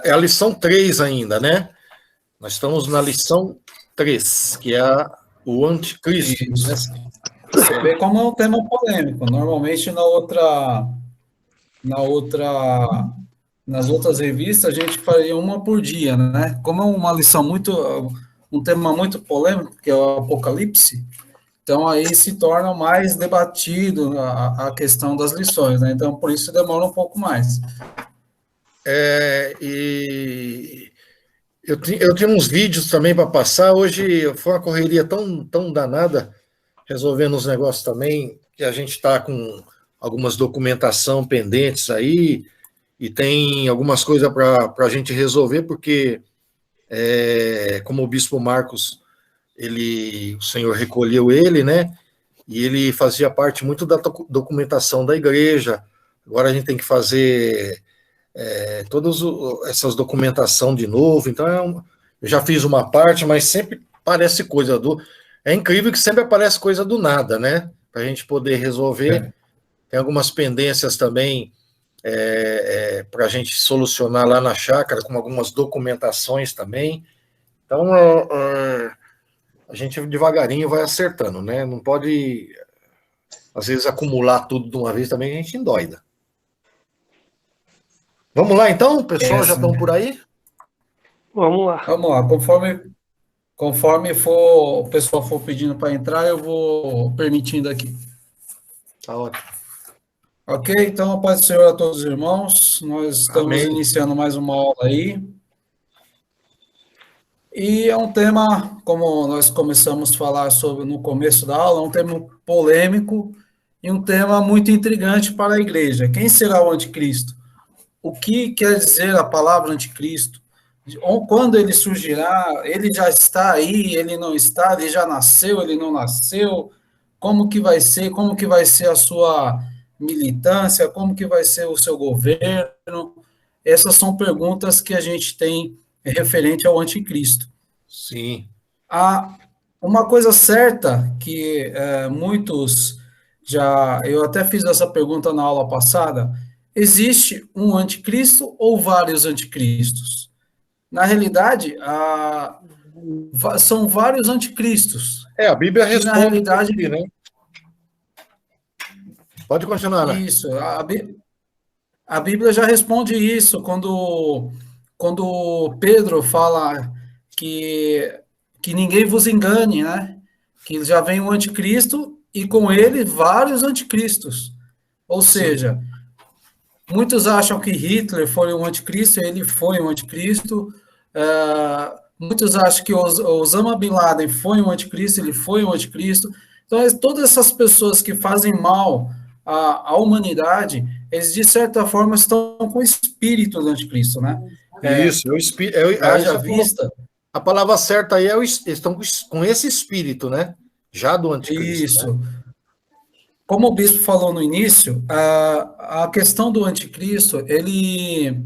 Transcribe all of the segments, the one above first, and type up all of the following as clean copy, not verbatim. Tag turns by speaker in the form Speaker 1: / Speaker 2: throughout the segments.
Speaker 1: é a lição 3 ainda, né? Nós estamos na lição 3, que é o anticristo.
Speaker 2: Isso.
Speaker 1: Né?
Speaker 2: Você vê como é um tema polêmico. Normalmente nas outras revistas a gente faria uma por dia, né? Como é um tema muito polêmico, que é o Apocalipse, então aí se torna mais debatido a questão das lições, né? Então por isso demora um pouco mais.
Speaker 1: E eu tinha uns vídeos também para passar. Hoje foi uma correria tão danada, resolvendo os negócios também, que a gente está com algumas documentação pendentes aí, e tem algumas coisas para a gente resolver, porque, como o Bispo Marcos, o Senhor recolheu ele, né? E ele fazia parte muito da documentação da igreja. Agora a gente tem que fazer todas essas documentação de novo. Então, eu já fiz uma parte, mas sempre parece coisa do... É incrível que sempre aparece coisa do nada, né? Para a gente poder resolver. Tem algumas pendências também para a gente solucionar lá na chácara, com algumas documentações também. Então, a gente devagarinho vai acertando, né? Não pode, às vezes, acumular tudo de uma vez também, a gente endoida. Vamos lá, então? O pessoal já estão por aí?
Speaker 3: Vamos lá.
Speaker 2: Vamos lá. Conforme o pessoal for pedindo para entrar, eu vou permitindo aqui.
Speaker 1: Tá ótimo.
Speaker 2: Ok? Então, a paz do Senhor a todos os irmãos. Nós estamos
Speaker 1: Amém.
Speaker 2: iniciando mais uma aula aí. E é um tema, como nós começamos a falar sobre no começo da aula, é um tema polêmico e um tema muito intrigante para a igreja. Quem será o anticristo? O que quer dizer a palavra anticristo? Quando ele surgirá? Ele já está aí? Ele não está? Ele já nasceu? Ele não nasceu? Como que vai ser? Como que vai ser a sua militância? Como que vai ser o seu governo? Essas são perguntas que a gente tem referente ao anticristo.
Speaker 1: Sim.
Speaker 2: Uma coisa certa que muitos eu até fiz essa pergunta na aula passada, existe um anticristo ou vários anticristos? Na realidade, são vários anticristos.
Speaker 1: A Bíblia responde.
Speaker 2: Na realidade,
Speaker 1: aqui, né? Pode continuar, né?
Speaker 2: Isso, a Bíblia já responde isso quando Pedro fala que ninguém vos engane, né? Que já vem o anticristo e com ele vários anticristos. Ou seja, muitos acham que Hitler foi um anticristo, ele foi um anticristo. Muitos acham que Osama Bin Laden foi um anticristo, ele foi um anticristo. Então, todas essas pessoas que fazem mal à humanidade, eles, de certa forma, estão com o espírito do anticristo, né?
Speaker 1: Isso,
Speaker 2: haja vista.
Speaker 1: A palavra certa aí estão com esse espírito, né? Já do anticristo.
Speaker 2: Isso.
Speaker 1: Né?
Speaker 2: Como o bispo falou no início, a questão do anticristo, ele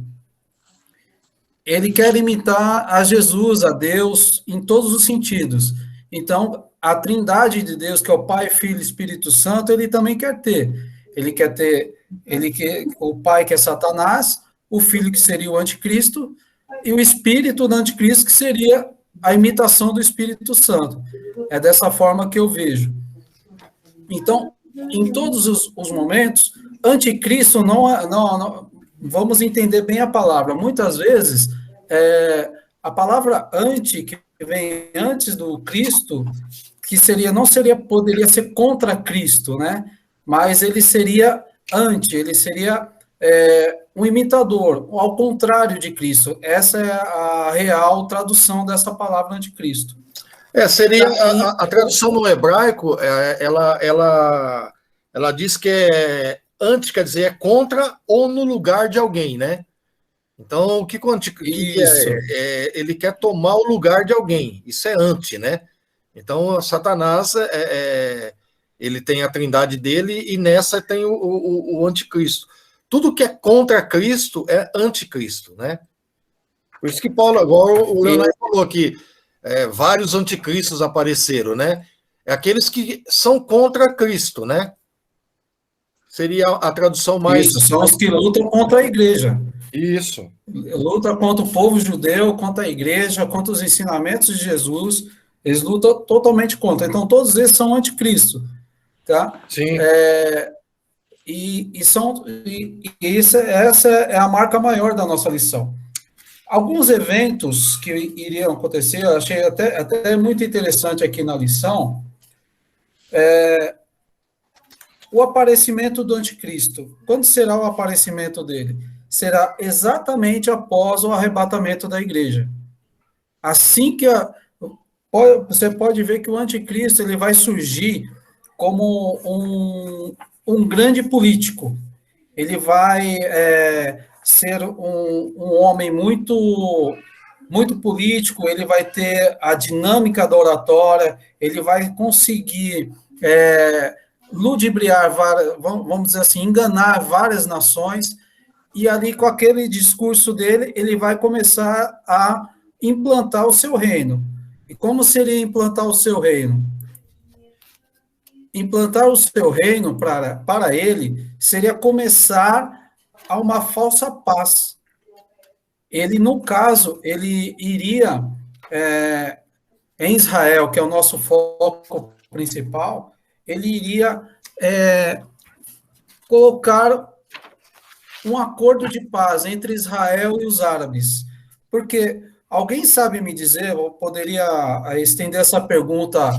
Speaker 2: quer imitar a Jesus, a Deus, em todos os sentidos. Então, a trindade de Deus, que é o Pai, Filho e Espírito Santo, ele também quer ter. O Pai, que é Satanás, o Filho, que seria o anticristo, e o Espírito do anticristo, que seria a imitação do Espírito Santo. É dessa forma que eu vejo. Então, em todos os momentos, anticristo não vamos entender bem a palavra. Muitas vezes, a palavra anti, que vem antes do Cristo, que poderia ser contra Cristo, né? Mas ele seria ele seria um imitador, ao contrário de Cristo. Essa é a real tradução dessa palavra anticristo.
Speaker 1: Seria a tradução no hebraico, ela diz que antes, quer dizer, é contra ou no lugar de alguém, né? Então, o que ele quer tomar o lugar de alguém, isso é anti, né? Então, Satanás, ele tem a trindade dele e nessa tem o anticristo. Tudo que é contra Cristo é anticristo, né? Por isso que Paulo, agora o Leonardo falou que vários anticristos apareceram, né? É aqueles que são contra Cristo, né? Seria a tradução mais...
Speaker 2: Isso, são os que lutam contra a igreja.
Speaker 1: Isso.
Speaker 2: Luta contra o povo judeu, contra a igreja, contra os ensinamentos de Jesus. Eles lutam totalmente contra. Então, todos eles são anticristo, tá?
Speaker 1: Sim.
Speaker 2: Essa é a marca maior da nossa lição. Alguns eventos que iriam acontecer, eu achei até muito interessante aqui na lição, o aparecimento do anticristo. Quando será o aparecimento dele? Será exatamente após o arrebatamento da igreja. Assim que você pode ver que o anticristo ele vai surgir como um grande político. Ele vai ser um homem muito político, ele vai ter a dinâmica da oratória, ele vai conseguir ludibriar, vamos dizer assim, enganar várias nações, e ali com aquele discurso dele, ele vai começar a implantar o seu reino. E como seria implantar o seu reino? Implantar o seu reino para ele seria começar a uma falsa paz. Ele, no caso, ele iria em Israel, que é o nosso foco principal, ele iria colocar um acordo de paz entre Israel e os árabes. Porque alguém sabe me dizer, eu poderia estender essa pergunta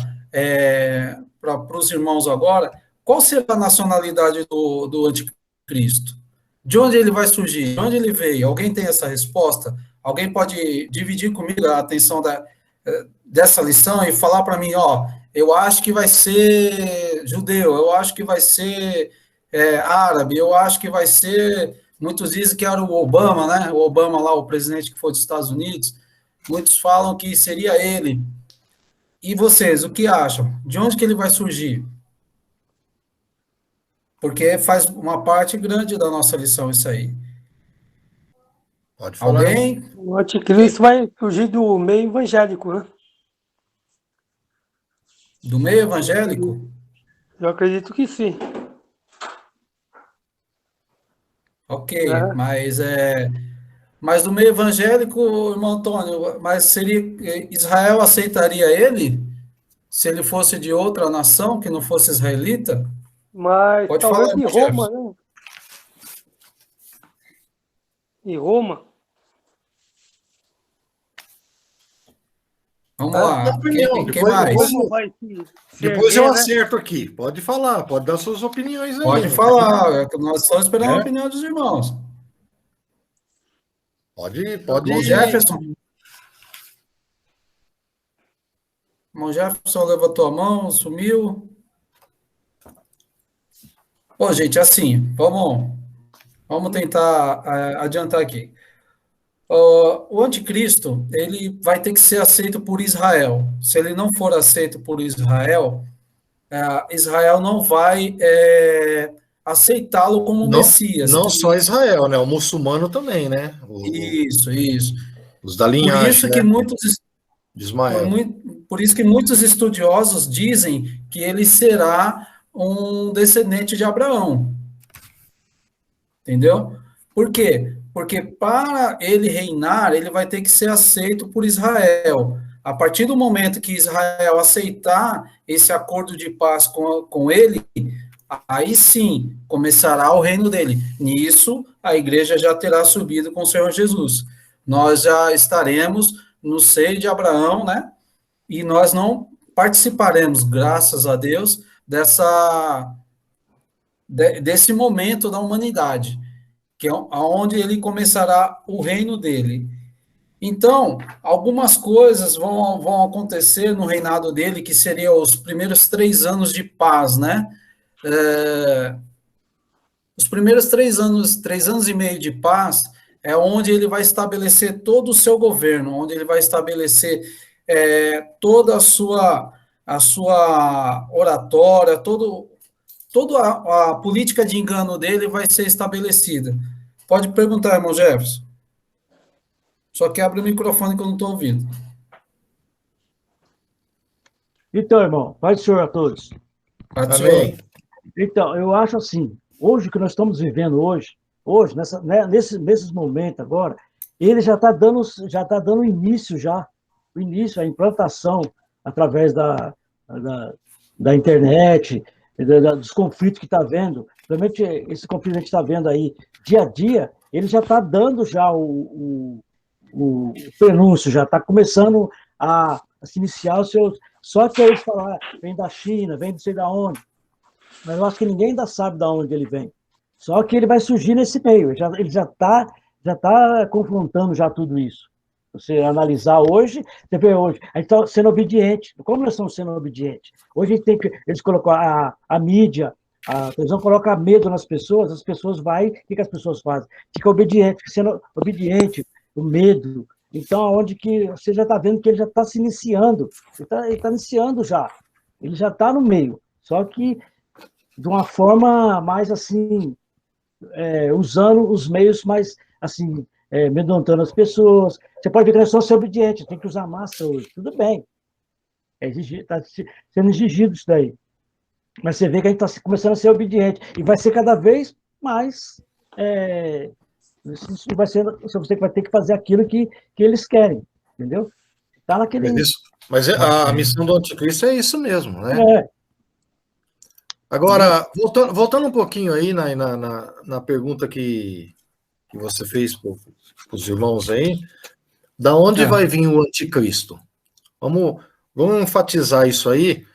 Speaker 2: para os irmãos agora, qual será a nacionalidade do anticristo? De onde ele vai surgir? De onde ele veio? Alguém tem essa resposta? Alguém pode dividir comigo a atenção dessa lição e falar para mim, eu acho que vai ser judeu, eu acho que vai ser árabe, eu acho que vai ser... Muitos dizem que era o Obama, né? O Obama lá, o presidente que foi dos Estados Unidos. Muitos falam que seria ele. E vocês, o que acham? De onde que ele vai surgir? Porque faz uma parte grande da nossa lição isso aí.
Speaker 1: Pode falar.
Speaker 2: Alguém?
Speaker 3: O anticristo vai surgir do meio evangélico, né?
Speaker 2: Do meio evangélico?
Speaker 3: Eu acredito que sim.
Speaker 2: Ok, mas do meio evangélico, irmão Antônio, mas Israel aceitaria ele? Se ele fosse de outra nação, que não fosse israelita?
Speaker 3: Mas
Speaker 2: Pode
Speaker 3: talvez
Speaker 2: falar,
Speaker 3: em Roma, né? Em Roma.
Speaker 2: Vamos lá. Quem mais?
Speaker 1: Depois eu acerto aqui. Pode falar, pode dar suas opiniões aí.
Speaker 2: Pode falar. Nós estamos esperando a opinião dos irmãos.
Speaker 1: Pode.
Speaker 2: Irmão Jefferson. Irmão Jefferson levantou a mão, sumiu. Bom, gente, assim, vamos tentar adiantar aqui. O anticristo, ele vai ter que ser aceito por Israel. Se ele não for aceito por Israel, Israel não vai aceitá-lo como Messias.
Speaker 1: Não só Israel, né? O muçulmano também, né?
Speaker 2: Isso.
Speaker 1: Os da linhagem,
Speaker 2: por isso que
Speaker 1: de Ismael.
Speaker 2: Por isso que muitos estudiosos dizem que ele será um descendente de Abraão. Entendeu? Por quê? Porque para ele reinar, ele vai ter que ser aceito por Israel. A partir do momento que Israel aceitar esse acordo de paz com ele, aí sim começará o reino dele. Nisso, a igreja já terá subido com o Senhor Jesus. Nós já estaremos no seio de Abraão, né? E nós não participaremos, graças a Deus, desse momento da humanidade, que é onde ele começará o reino dele. Então, algumas coisas vão acontecer no reinado dele, que seriam os primeiros 3 anos de paz, né? Os primeiros 3 anos e meio de paz, é onde ele vai estabelecer todo o seu governo, onde ele vai estabelecer toda a sua oratória, toda a política de engano dele vai ser estabelecida. Pode perguntar, irmão Jefferson. Só que abre o microfone que eu não estou ouvindo.
Speaker 4: Então, irmão, paz do Senhor a todos.
Speaker 2: Paz do Senhor.
Speaker 4: Então, eu acho assim, hoje que nós estamos vivendo hoje, hoje, nesses momentos agora, ele já está dando início a implantação através da internet, dos conflitos que está vendo. Realmente, esse conflito que a gente está vendo aí, dia a dia, ele já está dando já o prenúncio, já está começando a se iniciar os seus... Só que aí eles falam, vem da China, vem não sei de onde, mas eu acho que ninguém ainda sabe de onde ele vem. Só que ele vai surgir nesse meio, ele já tá confrontando já tudo isso. Você analisar hoje, você vê hoje, a gente está sendo obediente. Como nós estamos sendo obedientes? Hoje a gente tem que, eles colocam a mídia, a televisão coloca medo nas pessoas, as pessoas vão, o que as pessoas fazem? Fica obediente, fica sendo obediente, o medo. Então, aonde que você já está vendo que ele já está se iniciando, ele está iniciando já, ele já está no meio, só que de uma forma mais assim, usando os meios mais assim, amedrontando as pessoas. Você pode ver que não é só ser obediente, tem que usar máscara hoje, tudo bem, está sendo exigido isso daí, mas você vê que a gente está começando a ser obediente, e vai ser cada vez mais... Isso vai ser, você vai ter que fazer aquilo que eles querem, entendeu? Tá naquele...
Speaker 1: Mas a missão do anticristo é isso mesmo, né? Agora, voltando um pouquinho aí na pergunta que você fez para os irmãos aí, da onde vai vir o anticristo? Vamos enfatizar isso aí.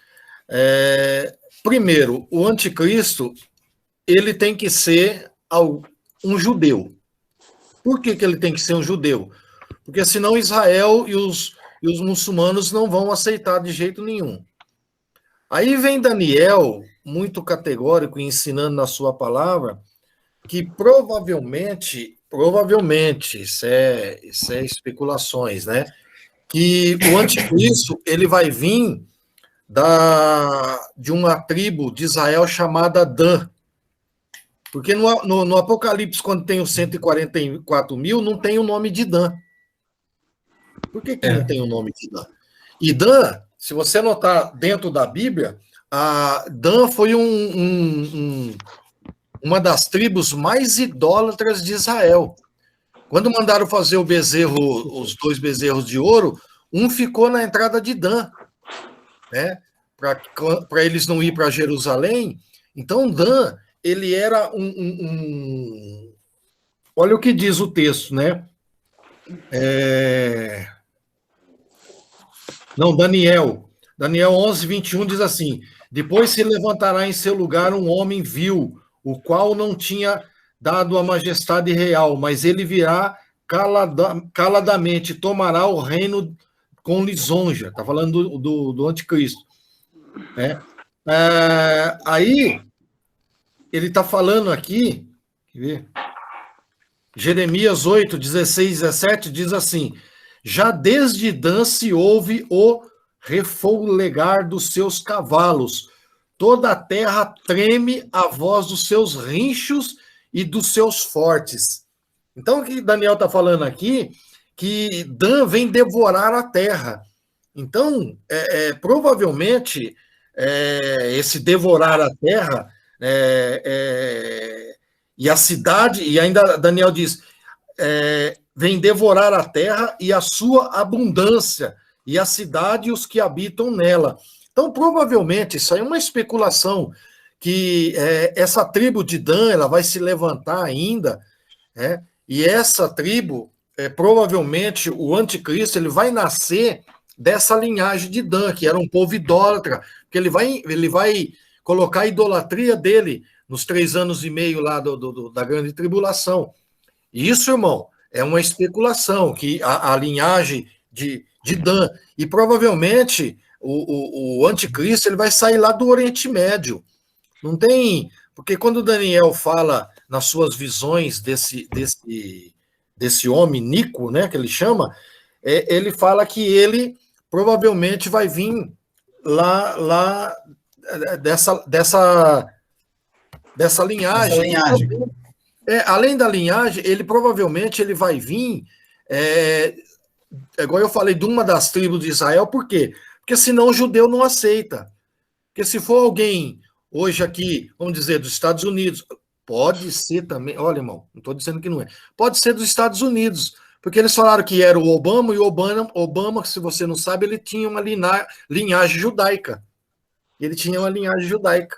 Speaker 1: Primeiro, o anticristo, ele tem que ser um judeu. Por que ele tem que ser um judeu? Porque senão Israel e os muçulmanos não vão aceitar de jeito nenhum. Aí vem Daniel, muito categórico, ensinando na sua palavra, que provavelmente, isso é especulações, né? Que o anticristo, ele vai vir de uma tribo de Israel chamada Dan. Porque no Apocalipse, quando tem os 144 mil, não tem o nome de Dan. Por que não tem o nome de Dan? E Dan, se você notar dentro da Bíblia, Dan foi uma das tribos mais idólatras de Israel. Quando mandaram fazer os 2 bezerros de ouro, um ficou na entrada de Dan, né? Para eles não ir para Jerusalém. Então, Dan, ele era Olha o que diz o texto, né? Daniel 11, 21 diz assim: depois se levantará em seu lugar um homem vil, o qual não tinha dado a majestade real, mas ele virá caladamente, tomará o reino com lisonja. Está falando do anticristo. Né? Aí, ele está falando aqui, quer ver? Jeremias 8, 16, 17 diz assim: já desde Dan se ouve o refolegar dos seus cavalos, toda a terra treme a voz dos seus rinchos e dos seus fortes. Então, o que Daniel está falando aqui, que Dan vem devorar a terra. Então, provavelmente, esse devorar a terra, e a cidade, e ainda Daniel diz, vem devorar a terra e a sua abundância, e a cidade e os que habitam nela. Então, provavelmente, isso aí é uma especulação, que essa tribo de Dan, ela vai se levantar ainda, e essa tribo, provavelmente, o anticristo, ele vai nascer dessa linhagem de Dan, que era um povo idólatra, porque ele vai colocar a idolatria dele nos 3 anos e meio lá da grande tribulação. E isso, irmão, é uma especulação, que a linhagem de Dan, e provavelmente o anticristo, ele vai sair lá do Oriente Médio. Não tem... Porque quando Daniel fala nas suas visões desse homem Nico, né, que ele chama, ele fala que ele provavelmente vai vir lá dessa linhagem. Além da linhagem, ele provavelmente vai vir, igual eu falei, de uma das tribos de Israel. Por quê? Porque senão o judeu não aceita. Porque se for alguém, hoje aqui, vamos dizer, dos Estados Unidos, Pode ser também, olha, irmão, não estou dizendo que não é. Pode ser dos Estados Unidos, porque eles falaram que era o Obama, e o Obama, se você não sabe, ele tinha uma linhagem judaica. Ele tinha uma linhagem judaica.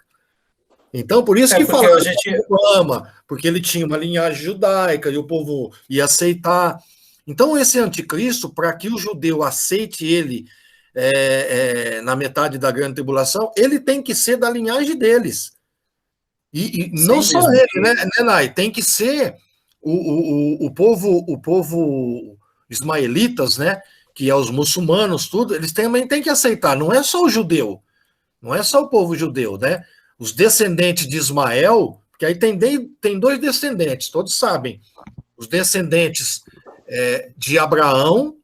Speaker 1: Então, por isso que
Speaker 2: porque
Speaker 1: falaram
Speaker 2: a gente...
Speaker 1: que Obama, porque ele tinha uma linhagem judaica e o povo ia aceitar. Então, esse anticristo, para que o judeu aceite ele na metade da grande tribulação, ele tem que ser da linhagem deles. E não só ele, né, Nai? Tem que ser o povo ismaelitas, né? Que é os muçulmanos, tudo, eles também têm que aceitar. Não é só o judeu, não é só o povo judeu, né? Os descendentes de Ismael, porque aí tem dois descendentes, todos sabem. Os descendentes de Abraão,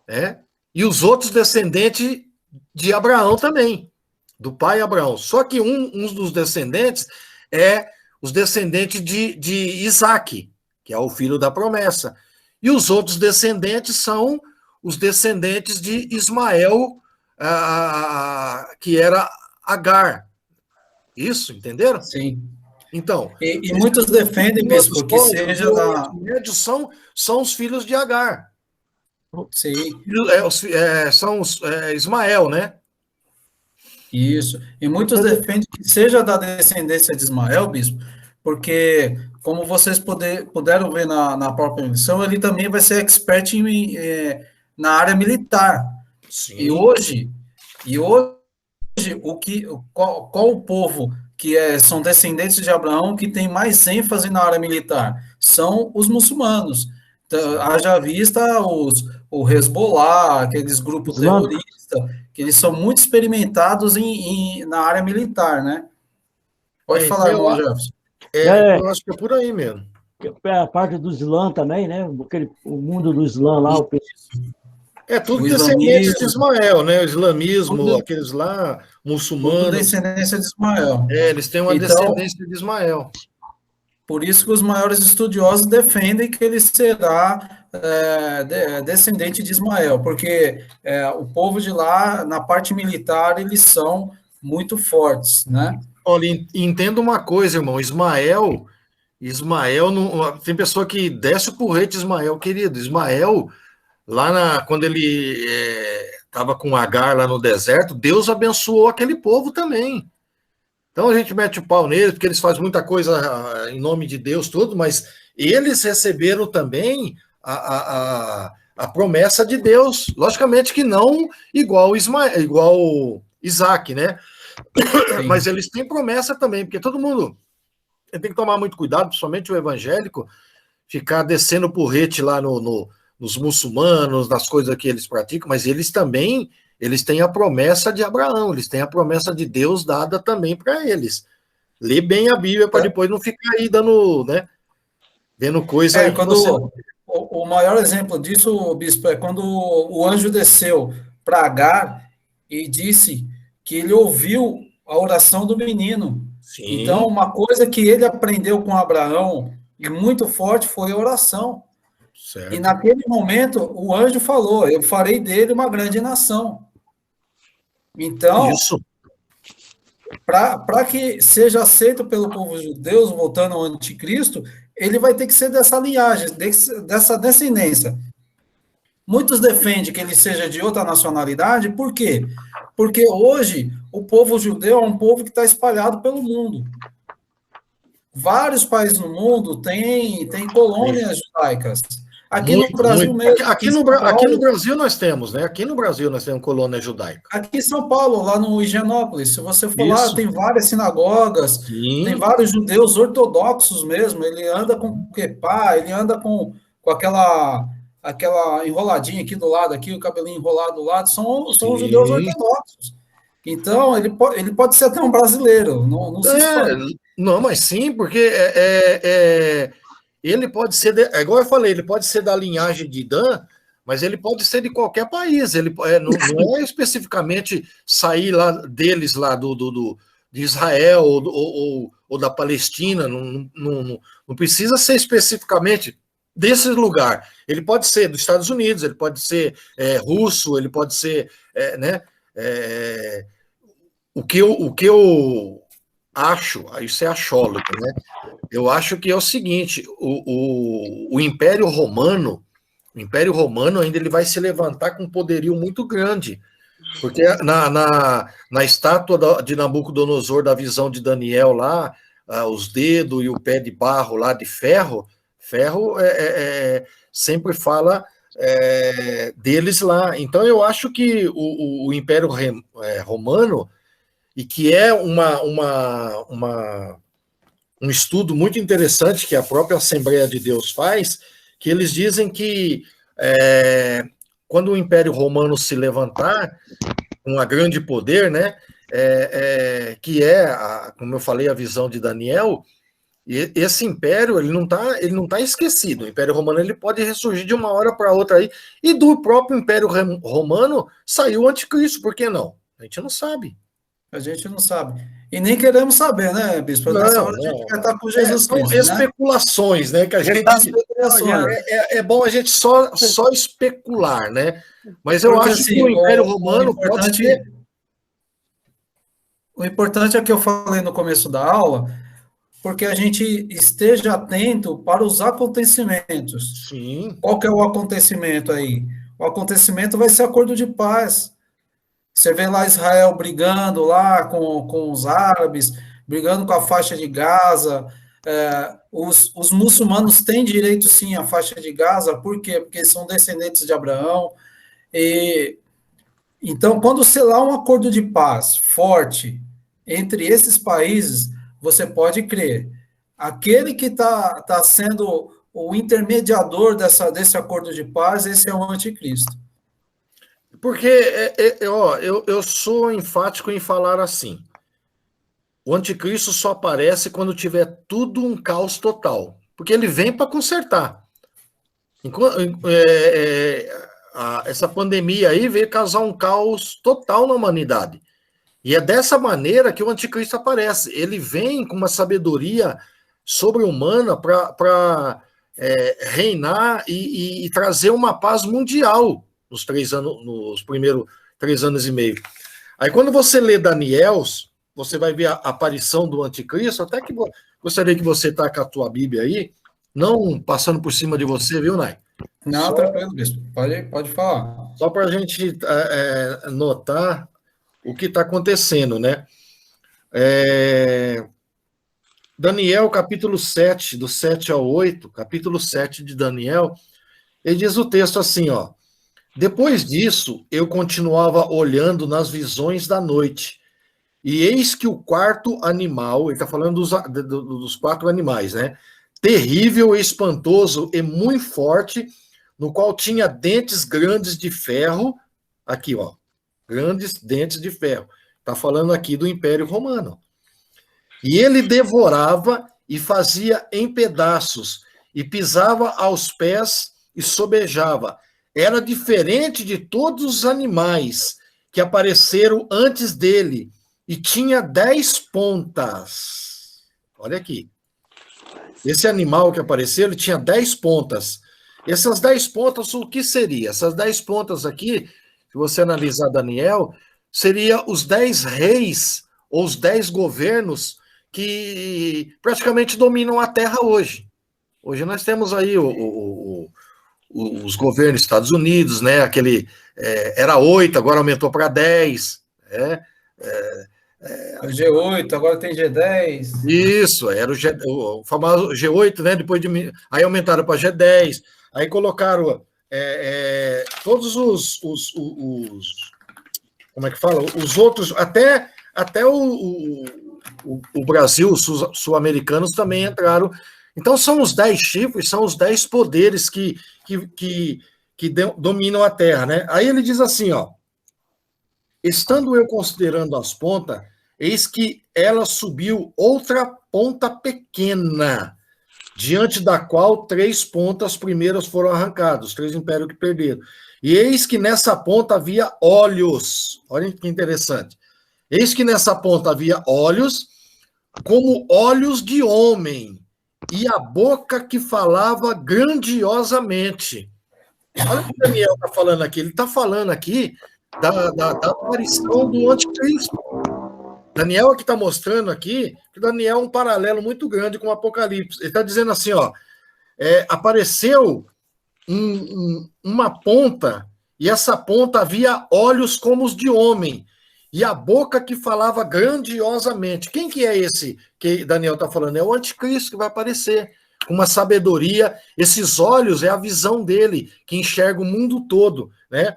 Speaker 1: né? E os outros descendentes de Abraão também, do pai Abraão. Só que um dos descendentes é os descendentes de Isaac, que é o filho da promessa. E os outros descendentes são os descendentes de Ismael, que era Agar. Isso, entenderam?
Speaker 2: Sim.
Speaker 1: Então.
Speaker 2: E muitos defendem, bispo, que seja da.
Speaker 1: Médios são os filhos de Agar.
Speaker 2: Sim.
Speaker 1: São Ismael, né?
Speaker 2: Isso. E muitos defendem que seja da descendência de Ismael, bispo, porque, como vocês puderam ver na própria missão, ele também vai ser expert na área militar.
Speaker 1: Sim.
Speaker 2: E hoje qual o povo que são descendentes de Abraão que tem mais ênfase na área militar? São os muçulmanos. Então, haja vista o Hezbollah, aqueles grupos terroristas, que eles são muito experimentados na área militar, né? Pode falar, irmão Jefferson.
Speaker 1: Eu acho que é por aí mesmo.
Speaker 4: A parte do Islã também, né? O mundo do Islã lá.
Speaker 1: Tudo descendente de Ismael, né? O islamismo, aqueles lá, muçulmanos.
Speaker 2: Tudo descendência de Ismael.
Speaker 1: Eles têm uma descendência de Ismael.
Speaker 2: Por isso que os maiores estudiosos defendem que ele será descendente de Ismael, porque o povo de lá, na parte militar, eles são muito fortes, né?
Speaker 1: Olha, entenda uma coisa, irmão, Ismael não, tem pessoa que desce o porrete, Ismael, querido, Ismael, quando ele estava com Agar lá no deserto, Deus abençoou aquele povo também. Então a gente mete o pau neles, porque eles fazem muita coisa em nome de Deus, tudo, mas eles receberam também a promessa de Deus. Logicamente que não igual Isaac, né? Sim. Mas eles têm promessa também, porque todo mundo tem que tomar muito cuidado, principalmente o evangélico, ficar descendo porrete lá nos muçulmanos, nas coisas que eles praticam, mas eles também. Eles têm a promessa de Abraão, eles têm a promessa de Deus dada também para eles. Lê bem a Bíblia para depois não ficar aí vendo coisa aí.
Speaker 2: O maior exemplo disso, bispo, é quando o anjo desceu para Agar e disse que ele ouviu a oração do menino. Sim. Então, uma coisa que ele aprendeu com Abraão e muito forte foi a oração. Certo. E naquele momento, o anjo falou, eu farei dele uma grande nação. Então, para que seja aceito pelo povo judeu, voltando ao anticristo, ele vai ter que ser dessa linhagem, dessa descendência. Muitos defendem que ele seja de outra nacionalidade, por quê? Porque hoje o povo judeu é um povo que está espalhado pelo mundo. Vários países no mundo têm colônias judaicas. Aqui no Brasil mesmo.
Speaker 1: Aqui no Brasil nós temos, né? Aqui no Brasil nós temos colônia judaica.
Speaker 2: Aqui em São Paulo, lá no Higienópolis, se você for lá, tem várias sinagogas, tem vários judeus ortodoxos mesmo. Ele anda com quepá, ele anda com aquela enroladinha aqui do lado, aqui, o cabelinho enrolado do lado, são judeus ortodoxos. Então, ele pode ser até um brasileiro, não se espanta.
Speaker 1: Não, mas sim, porque ele pode ser, igual eu falei, ele pode ser da linhagem de Dan, mas ele pode ser de qualquer país. Ele não é especificamente sair lá deles, lá de Israel ou da Palestina. Não precisa ser especificamente desse lugar. Ele pode ser dos Estados Unidos, ele pode ser russo, ele pode ser, né? O que eu acho, isso é achólogo, né? Eu acho que é o seguinte, o Império Romano ainda ele vai se levantar com um poderio muito grande, porque na estátua de Nabucodonosor, da visão de Daniel lá, os dedos e o pé de barro lá de ferro sempre fala deles lá. Então eu acho que o Império Romano, e que é um estudo muito interessante que a própria Assembleia de Deus faz, que eles dizem que quando o Império Romano se levantar, com um grande poder, né, que como eu falei, a visão de Daniel, e esse império ele não tá esquecido. O Império Romano ele pode ressurgir de uma hora para outra aí, e do próprio Império Romano saiu o anticristo, por que não? A gente não sabe.
Speaker 2: A gente não sabe. E nem queremos saber, né, bispo? Nessa hora a gente vai estar com Jesus Cristo,
Speaker 1: são especulações, né? Que a gente. É bom a gente só especular, né? Mas eu acho que o Império Romano pode ser.
Speaker 2: O importante é que eu falei no começo da aula, porque a gente esteja atento para os acontecimentos.
Speaker 1: Sim.
Speaker 2: Qual que é o acontecimento aí? O acontecimento vai ser acordo de paz. Você vê lá Israel brigando lá com os árabes, brigando com a faixa de Gaza. Os muçulmanos têm direito, sim, à faixa de Gaza. Por quê? Porque são descendentes de Abraão. Então, quando selar um acordo de paz forte entre esses países, você pode crer. Aquele que tá sendo o intermediador desse acordo de paz, esse é o anticristo.
Speaker 1: Porque eu sou enfático em falar assim: o anticristo só aparece quando tiver tudo um caos total, porque ele vem para consertar. Essa pandemia aí veio causar um caos total na humanidade. E é dessa maneira que o anticristo aparece. Ele vem com uma sabedoria sobre-humana para reinar e trazer uma paz mundial nos primeiros 3 anos e meio. Aí quando você lê Daniel, você vai ver a aparição do anticristo, até que gostaria que você tá com a tua Bíblia aí, não passando por cima de você, viu, Nai?
Speaker 2: Não, tranquilo, bispo. Pode falar.
Speaker 1: Só para a gente notar o que está acontecendo, né? Daniel, capítulo 7, do 7 ao 8, capítulo 7 de Daniel, ele diz o texto assim, ó: depois disso, eu continuava olhando nas visões da noite, e eis que o quarto animal, ele está falando dos 4 animais, né? Terrível, espantoso e muito forte, no qual tinha dentes grandes de ferro, aqui, ó, grandes dentes de ferro. Está falando aqui do Império Romano. E ele devorava e fazia em pedaços, e pisava aos pés e sobejava. Era diferente de todos os animais que apareceram antes dele, e tinha 10 pontas. Olha aqui. Esse animal que apareceu, ele tinha 10 pontas. Essas 10 pontas, o que seria? Essas 10 pontas aqui, se você analisar Daniel, seria os 10 reis, ou os 10 governos que praticamente dominam a Terra hoje. Hoje nós temos aí os governos dos Estados Unidos, né? Era 8, agora aumentou para 10.
Speaker 2: O G8, agora tem G10.
Speaker 1: Isso, era o famoso G8, né? Aí aumentaram para G10, aí colocaram todos os como é que fala? Os outros, até o Brasil, os sul-americanos também entraram. Então são os 10 chifres, são os 10 poderes que dominam a Terra, né? Aí ele diz assim, ó: estando eu considerando as pontas, eis que ela subiu outra ponta pequena, diante da qual 3 pontas primeiras foram arrancadas, os 3 impérios que perderam. E eis que nessa ponta havia olhos. Olha que interessante. Eis que nessa ponta havia olhos, como olhos de homem, e a boca que falava grandiosamente. Olha o que o Daniel está falando aqui. Ele está falando aqui da aparição do anticristo. Daniel aqui está mostrando aqui que Daniel é um paralelo muito grande com o Apocalipse. Ele está dizendo assim, ó, apareceu uma ponta, e essa ponta havia olhos como os de homem, e a boca que falava grandiosamente. Quem que é esse que Daniel está falando? É o anticristo que vai aparecer, com uma sabedoria. Esses olhos é a visão dele, que enxerga o mundo todo, né?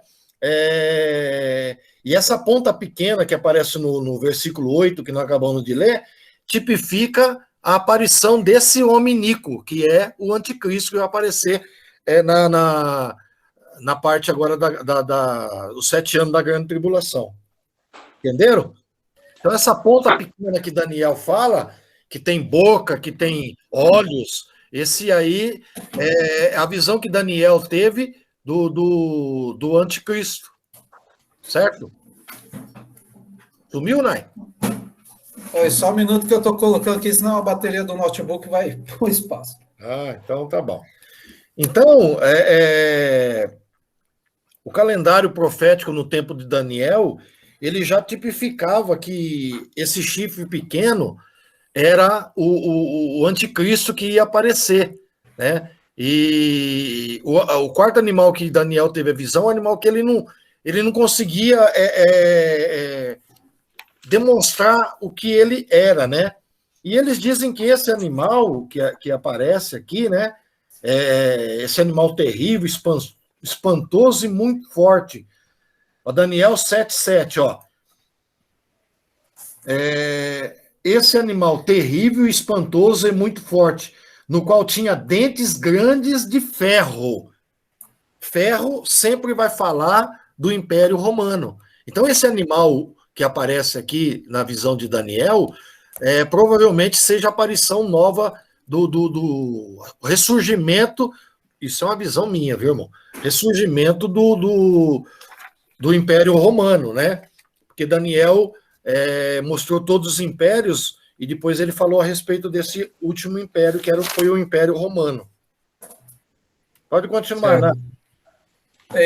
Speaker 1: E essa ponta pequena que aparece no versículo 8, que nós acabamos de ler, tipifica a aparição desse homem Nico, que é o anticristo que vai aparecer na parte agora dos 7 anos da grande tribulação. Entenderam? Então, essa ponta pequena que Daniel fala, que tem boca, que tem olhos, esse aí é a visão que Daniel teve do anticristo. Certo? Sumiu, Nai?
Speaker 2: Oi, só um minuto que eu estou colocando aqui, senão a bateria do notebook vai pro espaço.
Speaker 1: Então tá bom. Então, o calendário profético no tempo de Daniel, ele já tipificava que esse chifre pequeno era o anticristo que ia aparecer, né? E o quarto animal que Daniel teve a visão é um animal que ele não conseguia demonstrar o que ele era, né? E eles dizem que esse animal que aparece aqui, né? Esse animal terrível, espantoso e muito forte. O Daniel 7:7, ó. Esse animal terrível, espantoso e muito forte, no qual tinha dentes grandes de ferro. Ferro sempre vai falar do Império Romano. Então, esse animal que aparece aqui na visão de Daniel, provavelmente seja a aparição nova do ressurgimento. Isso é uma visão minha, viu, irmão? Ressurgimento do Império Romano, né? Porque Daniel mostrou todos os impérios e depois ele falou a respeito desse último império, que foi o Império Romano. Pode continuar, né?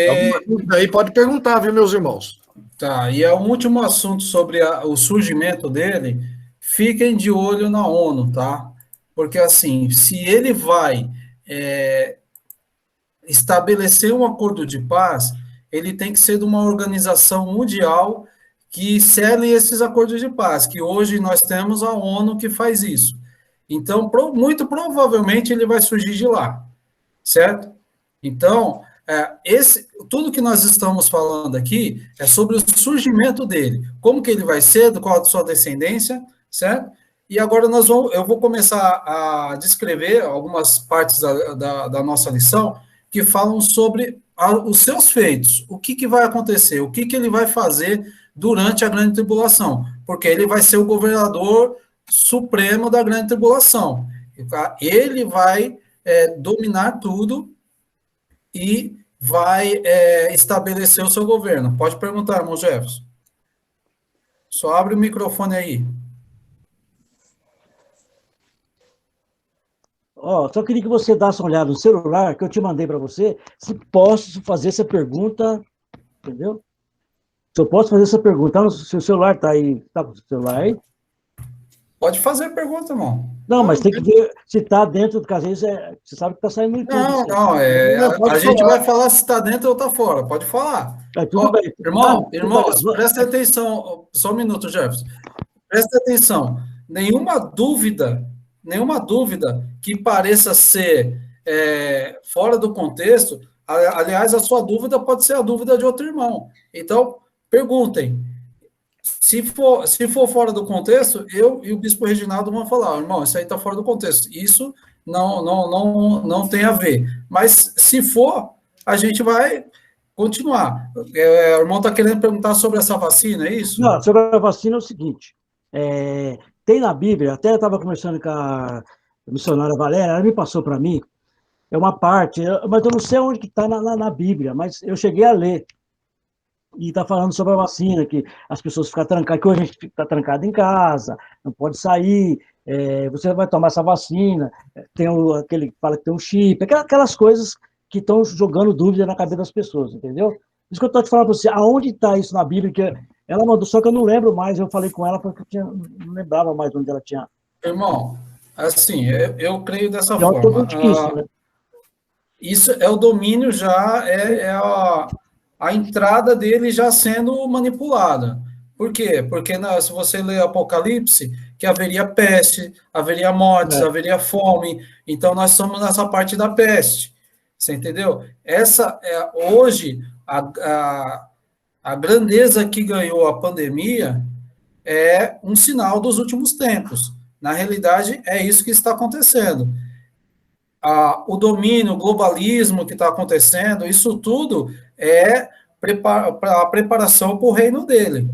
Speaker 1: Alguma dúvida aí pode perguntar, viu, meus irmãos?
Speaker 2: Tá, e um último assunto sobre o surgimento dele, fiquem de olho na ONU, tá? Porque, assim, se ele vai estabelecer um acordo de paz, ele tem que ser de uma organização mundial que cele esses acordos de paz, que hoje nós temos a ONU que faz isso. Então, muito provavelmente ele vai surgir de lá, certo? Então, tudo que nós estamos falando aqui é sobre o surgimento dele, como que ele vai ser, qual a sua descendência, certo? E agora eu vou começar a descrever algumas partes da nossa lição que falam sobre os seus feitos, o que vai acontecer, o que ele vai fazer durante a grande tribulação, porque ele vai ser o governador supremo da grande tribulação. Ele vai dominar tudo e vai estabelecer o seu governo. Pode perguntar, irmão Jefferson. Só abre o microfone aí.
Speaker 4: Só queria que você desse uma olhada no celular que eu te mandei para você, se posso fazer essa pergunta, entendeu? Se eu posso fazer essa pergunta, se o celular está aí, está com o celular aí?
Speaker 2: Pode fazer a pergunta, irmão.
Speaker 4: Não, mas tem que ver se está dentro do caso. Você sabe que está saindo no YouTube.
Speaker 2: A gente vai falar se está dentro ou está fora. Pode falar.
Speaker 4: Tudo bem.
Speaker 2: Irmãos, presta atenção. Só um minuto, Jefferson. Presta atenção. Nenhuma dúvida que pareça ser fora do contexto. Aliás, a sua dúvida pode ser a dúvida de outro irmão. Então, perguntem. Se for fora do contexto, eu e o bispo Reginaldo vamos falar, irmão, isso aí está fora do contexto. Isso não tem a ver. Mas se for, a gente vai continuar. O irmão está querendo perguntar sobre essa vacina, é isso?
Speaker 4: Não, sobre a vacina é o seguinte, tem na Bíblia, até eu estava conversando com a missionária Valéria, ela me passou para mim, é uma parte, mas eu não sei onde que está na Bíblia, mas eu cheguei a ler. E está falando sobre a vacina, que as pessoas ficam trancadas, que hoje a gente está trancado em casa, não pode sair, você vai tomar essa vacina, tem aquele que fala que tem um chip, aquelas coisas que estão jogando dúvida na cabeça das pessoas, entendeu? Isso que eu estou te falando para você, aonde está isso na Bíblia, Ela mandou, só que eu não lembro mais, eu falei com ela porque não lembrava mais onde ela tinha.
Speaker 2: Irmão, assim, eu creio dessa
Speaker 4: É o
Speaker 2: forma.
Speaker 4: anticristo, né?
Speaker 2: Isso é o domínio já, é a entrada dele já sendo manipulada. Por quê? Porque se você ler Apocalipse, que haveria peste, haveria mortes, haveria fome. Então, nós somos nessa parte da peste. Você entendeu? Essa hoje, a grandeza que ganhou a pandemia é um sinal dos últimos tempos. Na realidade, é isso que está acontecendo. O domínio, o globalismo que está acontecendo, isso tudo é a preparação para o reino dele.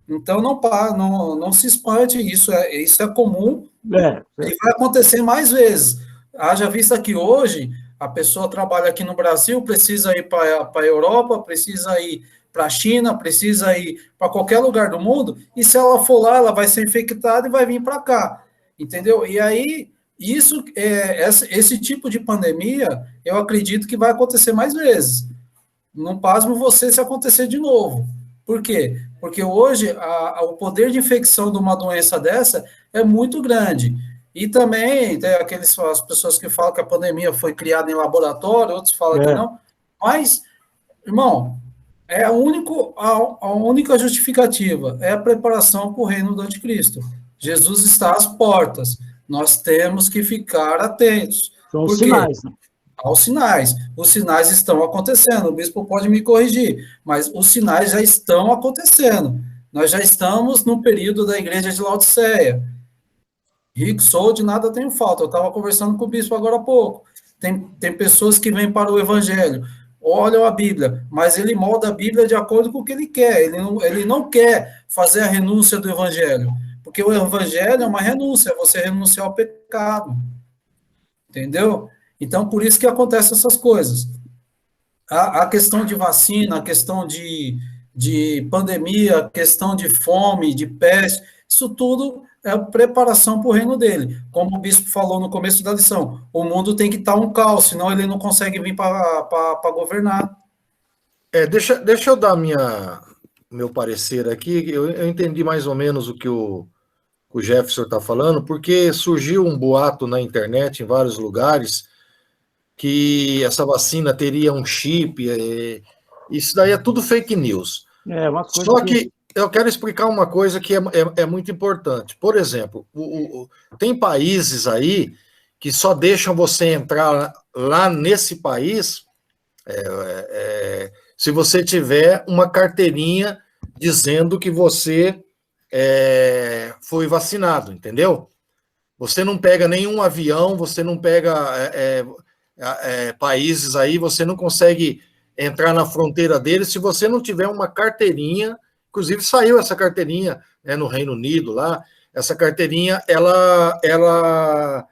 Speaker 2: Então, não se espante, isso é comum, e vai acontecer mais vezes. Haja vista que hoje, a pessoa trabalha aqui no Brasil, precisa ir para a Europa, precisa ir para a China, precisa ir para qualquer lugar do mundo, e se ela for lá, ela vai ser infectada e vai vir para cá, entendeu? E aí, esse tipo de pandemia, eu acredito que vai acontecer mais vezes. Não pasmo você se acontecer de novo. Por quê? Porque hoje o poder de infecção de uma doença dessa é muito grande. E também tem as pessoas que falam que a pandemia foi criada em laboratório, outros falam que não. Mas, irmão, a única justificativa é a preparação para o reino do anticristo. Jesus está às portas. Nós temos que ficar atentos.
Speaker 4: São os sinais, né?
Speaker 2: Aos sinais. Os sinais estão acontecendo. O bispo pode me corrigir, mas os sinais já estão acontecendo. Nós já estamos no período da igreja de Laodiceia. Rico sou, de nada tenho falta. Eu estava conversando com o bispo agora há pouco. Tem pessoas que vêm para o evangelho, olham a Bíblia, mas ele molda a Bíblia de acordo com o que ele quer. Ele não quer fazer a renúncia do evangelho, porque o evangelho é uma renúncia, é você renunciar ao pecado. Entendeu? Então, por isso que acontecem essas coisas. A questão de vacina, a questão de pandemia, a questão de fome, de peste, isso tudo é preparação para o reino dele. Como o bispo falou no começo da lição, o mundo tem que estar um caos, senão ele não consegue vir para governar.
Speaker 1: Deixa eu dar meu parecer aqui. Eu entendi mais ou menos o que o Jefferson está falando, porque surgiu um boato na internet, em vários lugares, que essa vacina teria um chip. Isso daí é tudo fake news. Só que eu quero explicar uma coisa que é muito importante. Por exemplo, tem países aí que só deixam você entrar lá nesse país se você tiver uma carteirinha dizendo que você foi vacinado, entendeu? Você não pega nenhum avião, você não pega países aí, você não consegue entrar na fronteira deles se você não tiver uma carteirinha. Inclusive saiu essa carteirinha no Reino Unido lá. Essa carteirinha ela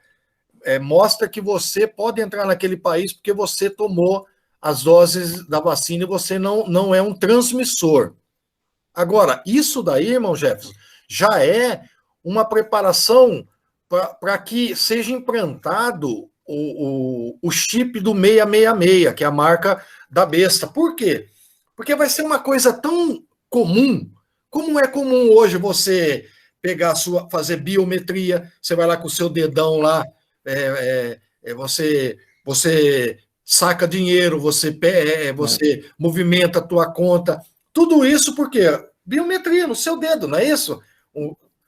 Speaker 1: mostra que você pode entrar naquele país porque você tomou as doses da vacina e você não é um transmissor. Agora, isso daí, irmão Jefferson, já é uma preparação para que seja implantado o chip do 666, que é a marca da besta. Por quê? Porque vai ser uma coisa tão comum, como é comum hoje você pegar fazer biometria, você vai lá com o seu dedão lá, você saca dinheiro, você movimenta a tua conta, tudo isso porque biometria no seu dedo, não é isso?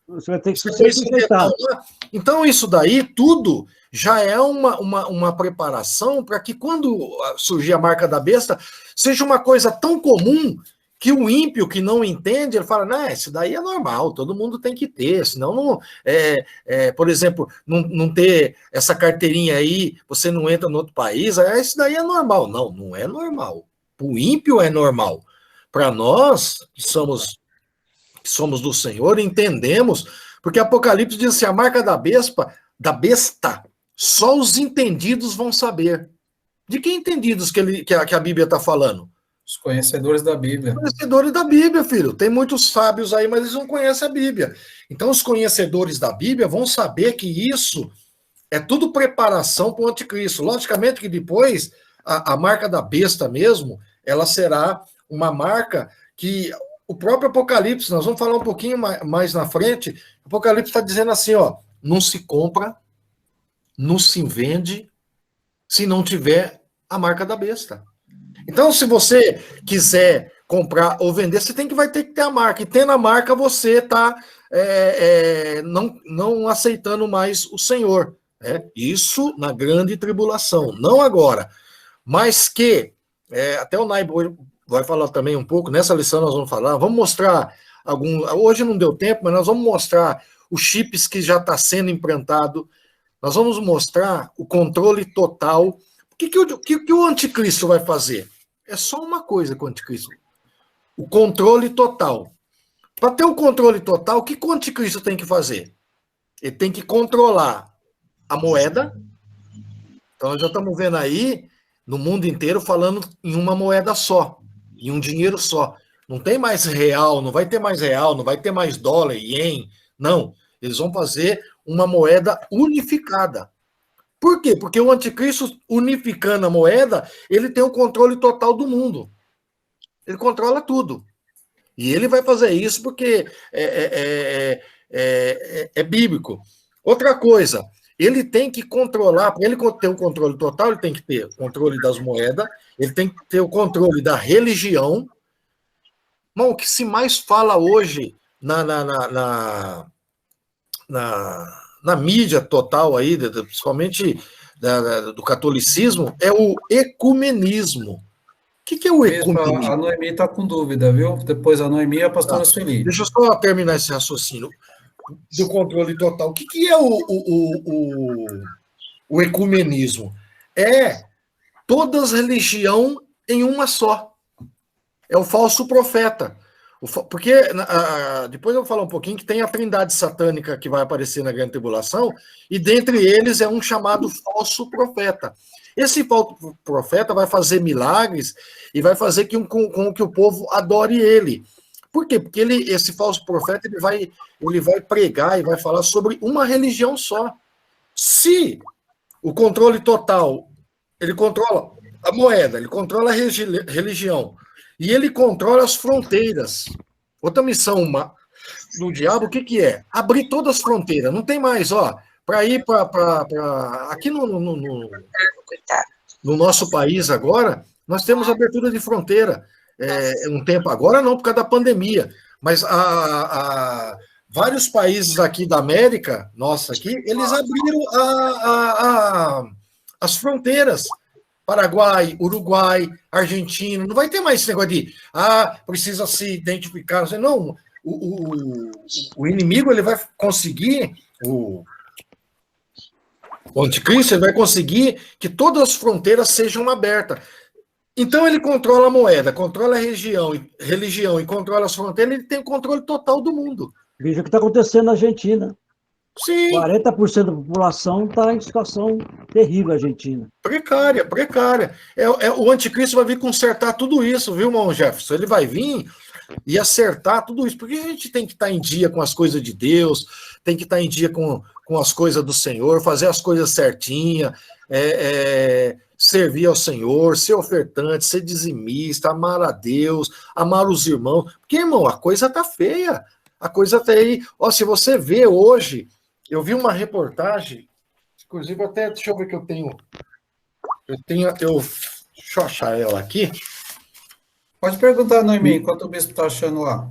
Speaker 4: Você vai ter que ser suspeitado.
Speaker 1: Então, isso daí tudo já é uma preparação para que quando surgir a marca da besta, seja uma coisa tão comum que o ímpio que não entende, ele fala, não, isso daí é normal, todo mundo tem que ter, senão por exemplo, não ter essa carteirinha aí, você não entra no outro país, isso daí é normal. Não é normal. O ímpio é normal. Para nós, que somos do Senhor, entendemos, porque Apocalipse diz assim, a marca da besta, só os entendidos vão saber. De que entendidos que a Bíblia está falando?
Speaker 2: Os conhecedores da Bíblia.
Speaker 1: Conhecedores da Bíblia, filho. Tem muitos sábios aí, mas eles não conhecem a Bíblia. Então, os conhecedores da Bíblia vão saber que isso é tudo preparação para o anticristo. Logicamente que depois, a marca da besta mesmo, ela será uma marca que o próprio Apocalipse, nós vamos falar um pouquinho mais na frente, o Apocalipse está dizendo assim, ó, não se compra, não se vende, se não tiver a marca da besta. Então, se você quiser comprar ou vender, você vai ter que ter a marca. E tendo a marca, você está não aceitando mais o Senhor. Né? Isso na grande tribulação, não agora. Mas que, até o Naibo vai falar também um pouco, nessa lição nós vamos falar, vamos mostrar hoje não deu tempo, mas nós vamos mostrar os chips que já está sendo implantado, nós vamos mostrar o controle total. O que o anticristo vai fazer? É só uma coisa com o anticristo. O controle total. Para ter o controle total, o que o anticristo tem que fazer? Ele tem que controlar a moeda. Então, nós já estamos vendo aí, no mundo inteiro, falando em uma moeda só, em um dinheiro só. Não tem mais real, não vai ter mais real, não vai ter mais dólar, ien. Não. Eles vão fazer uma moeda unificada. Por quê? Porque o anticristo, unificando a moeda, ele tem o controle total do mundo. Ele controla tudo. E ele vai fazer isso porque é bíblico. Outra coisa, ele tem que controlar, para ele ter o controle total, ele tem que ter o controle das moedas, ele tem que ter o controle da religião. Bom, o que se mais fala hoje na mídia total aí, principalmente do catolicismo, é o ecumenismo. O que é o ecumenismo?
Speaker 2: A Noemi está com dúvida, viu? Depois a Noemi e a pastora Sueli.
Speaker 1: Deixa eu só terminar esse raciocínio do controle total. O que é o ecumenismo? É todas as religiões em uma só. É o falso profeta. Porque depois eu vou falar um pouquinho que tem a trindade satânica que vai aparecer na grande tribulação, e dentre eles é um chamado falso profeta. Esse falso profeta vai fazer milagres e vai fazer com que o povo adore ele. Por quê? Porque esse falso profeta ele vai pregar e vai falar sobre uma religião só. Se o controle total, ele controla a moeda, ele controla a religião, e ele controla as fronteiras. Outra missão do diabo, o que é? Abrir todas as fronteiras. Não tem mais, para ir para aqui no nosso país agora, nós temos abertura de fronteira. Um tempo agora não, por causa da pandemia, mas vários países aqui da América, nossa aqui, eles abriram as fronteiras. Paraguai, Uruguai, Argentina, não vai ter mais esse negócio de precisa se identificar. Não, o inimigo ele vai conseguir, o anticristo ele vai conseguir que todas as fronteiras sejam abertas. Então ele controla a moeda, controla a religião e controla as fronteiras, ele tem o controle total do mundo.
Speaker 4: Veja o que está acontecendo na Argentina.
Speaker 1: Sim.
Speaker 4: 40% da população está em situação terrível na Argentina.
Speaker 1: Precária. O anticristo vai vir consertar tudo isso, viu, irmão Jefferson? Ele vai vir e acertar tudo isso, porque a gente tem que estar em dia com as coisas de Deus, tem que estar em dia com as coisas do Senhor, fazer as coisas certinhas, servir ao Senhor, ser ofertante, ser dizimista, amar a Deus, amar os irmãos. Porque, irmão, a coisa tá feia. A coisa tá aí. Se você vê hoje, eu vi uma reportagem, inclusive até, deixa eu ver que eu tenho, deixa eu achar ela aqui.
Speaker 2: Pode perguntar, Noemi, enquanto o bispo está achando lá.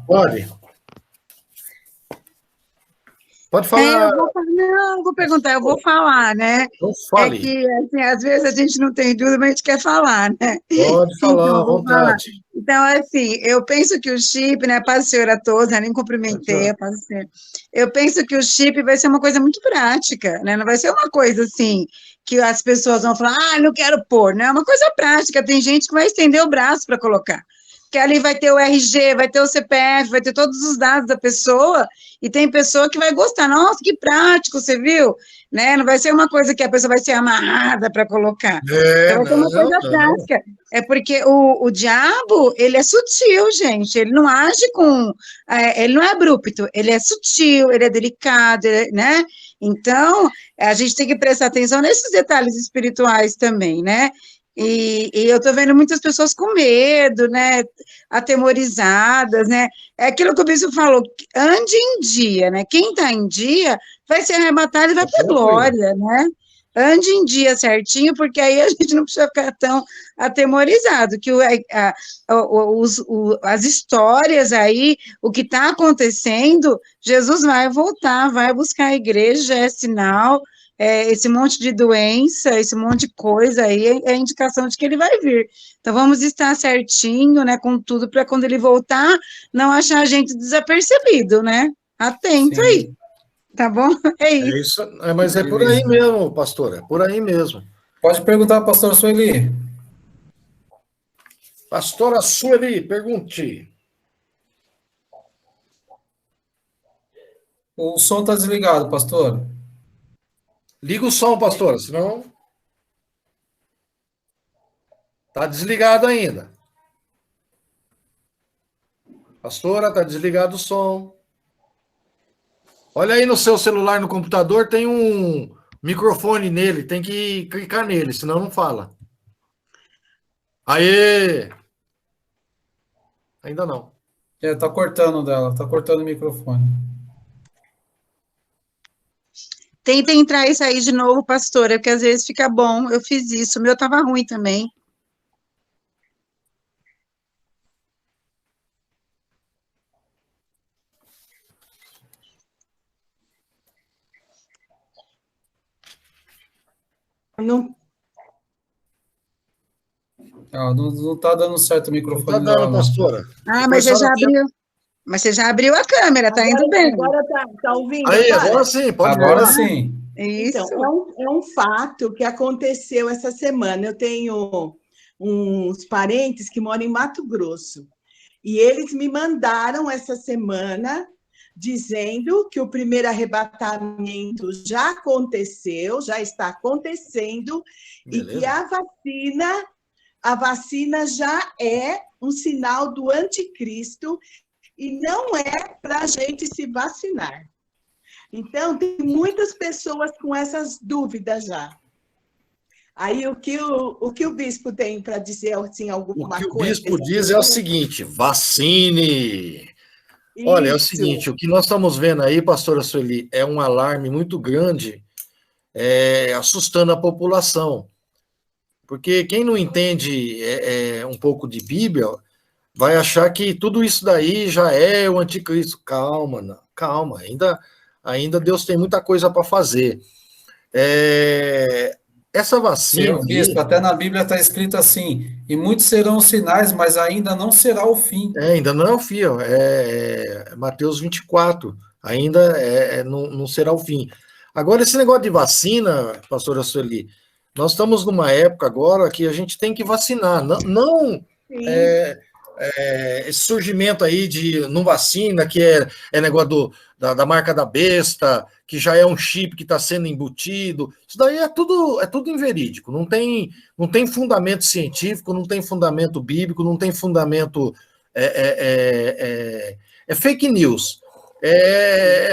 Speaker 1: Pode falar.
Speaker 5: Não, vou perguntar, eu vou falar, né?
Speaker 1: Não fale.
Speaker 5: É que, assim, às vezes a gente não tem dúvida, mas a gente quer falar, né?
Speaker 1: Pode falar, à vontade.
Speaker 5: Então, assim, eu penso que o chip, né, paz do Senhor a todos, né, nem cumprimentei, a paz do Senhor. Eu penso que o chip vai ser uma coisa muito prática, né? Não vai ser uma coisa, assim, que as pessoas vão falar, não quero pôr, né? É uma coisa prática, tem gente que vai estender o braço para colocar. Que ali vai ter o RG, vai ter o CPF, vai ter todos os dados da pessoa, e tem pessoa que vai gostar, nossa, que prático, você viu? Né? Não vai ser uma coisa que a pessoa vai ser amarrada para colocar. Então, vai ser uma coisa prática. É porque o diabo, ele é sutil, gente, ele não age ele não é abrupto, ele é sutil, ele é delicado, né? Então, a gente tem que prestar atenção nesses detalhes espirituais também, né? E eu estou vendo muitas pessoas com medo, né, atemorizadas, né, é aquilo que o bispo falou, ande em dia, né, quem está em dia vai ser arrebatado e vai para a glória, né, ande em dia certinho, porque aí a gente não precisa ficar tão atemorizado, que as histórias aí, o que está acontecendo, Jesus vai voltar, vai buscar a igreja, é sinal, esse monte de doença, esse monte de coisa aí é indicação de que ele vai vir. Então, vamos estar certinho, né, com tudo, para quando ele voltar, não achar a gente desapercebido, né? Atento
Speaker 2: Sim.
Speaker 5: aí, tá bom? É isso.
Speaker 1: É isso, mas é por aí mesmo, pastor, é por aí mesmo.
Speaker 2: Pode perguntar, pastor Sueli.
Speaker 1: Pastora Sueli, pergunte.
Speaker 2: O som está desligado, pastor.
Speaker 1: Liga o som, pastora, senão... Tá desligado ainda. Pastora, tá desligado o som. Olha aí no seu celular, no computador, tem um microfone nele, tem que clicar nele, senão não fala. Aê! Ainda não.
Speaker 2: Tá cortando dela, tá cortando o microfone.
Speaker 5: Tenta entrar e sair de novo, pastora, porque às vezes fica bom. Eu fiz isso, o meu estava ruim também.
Speaker 6: Não,
Speaker 2: Não tá dando certo o
Speaker 1: Não
Speaker 2: microfone
Speaker 1: tá dando,
Speaker 2: dela, não.
Speaker 1: pastora.
Speaker 5: Ah, mas você já abriu. Mas você já abriu a câmera, tá indo bem.
Speaker 6: agora tá ouvindo?
Speaker 1: Aí,
Speaker 6: Para.
Speaker 1: agora sim, pode
Speaker 2: Agora
Speaker 1: falar.
Speaker 2: sim.
Speaker 5: Isso.
Speaker 6: Então, é um fato que aconteceu essa semana. Eu tenho uns parentes que moram em Mato Grosso. E eles me mandaram essa semana dizendo que o primeiro arrebatamento já aconteceu, já está acontecendo,
Speaker 1: Beleza.
Speaker 6: e que a vacina já é um sinal do anticristo e não é para a gente se vacinar. Então, tem muitas pessoas com essas dúvidas já. Aí, o que o bispo tem para dizer, assim, alguma coisa?
Speaker 1: O que o bispo diz é o seguinte, vacine! Olha, é o seguinte, o que nós estamos vendo aí, pastora Sueli, é um alarme muito grande, assustando a população. Porque quem não entende um pouco de Bíblia vai achar que tudo isso daí já é o anticristo. Calma, calma, ainda Deus tem muita coisa para fazer. Essa vacina...
Speaker 2: Senhor bispo, até na Bíblia está escrito assim, e muitos serão os sinais, mas ainda não será o fim.
Speaker 1: Ainda não é o fim, Mateus 24, ainda não será o fim. Agora, esse negócio de vacina, pastora Sueli, nós estamos numa época agora que a gente tem que vacinar, não esse surgimento aí de não vacina, que é negócio da marca da besta, que já é um chip que está sendo embutido, isso daí é tudo inverídico, não tem fundamento científico, não tem fundamento bíblico, não tem fundamento, é fake news.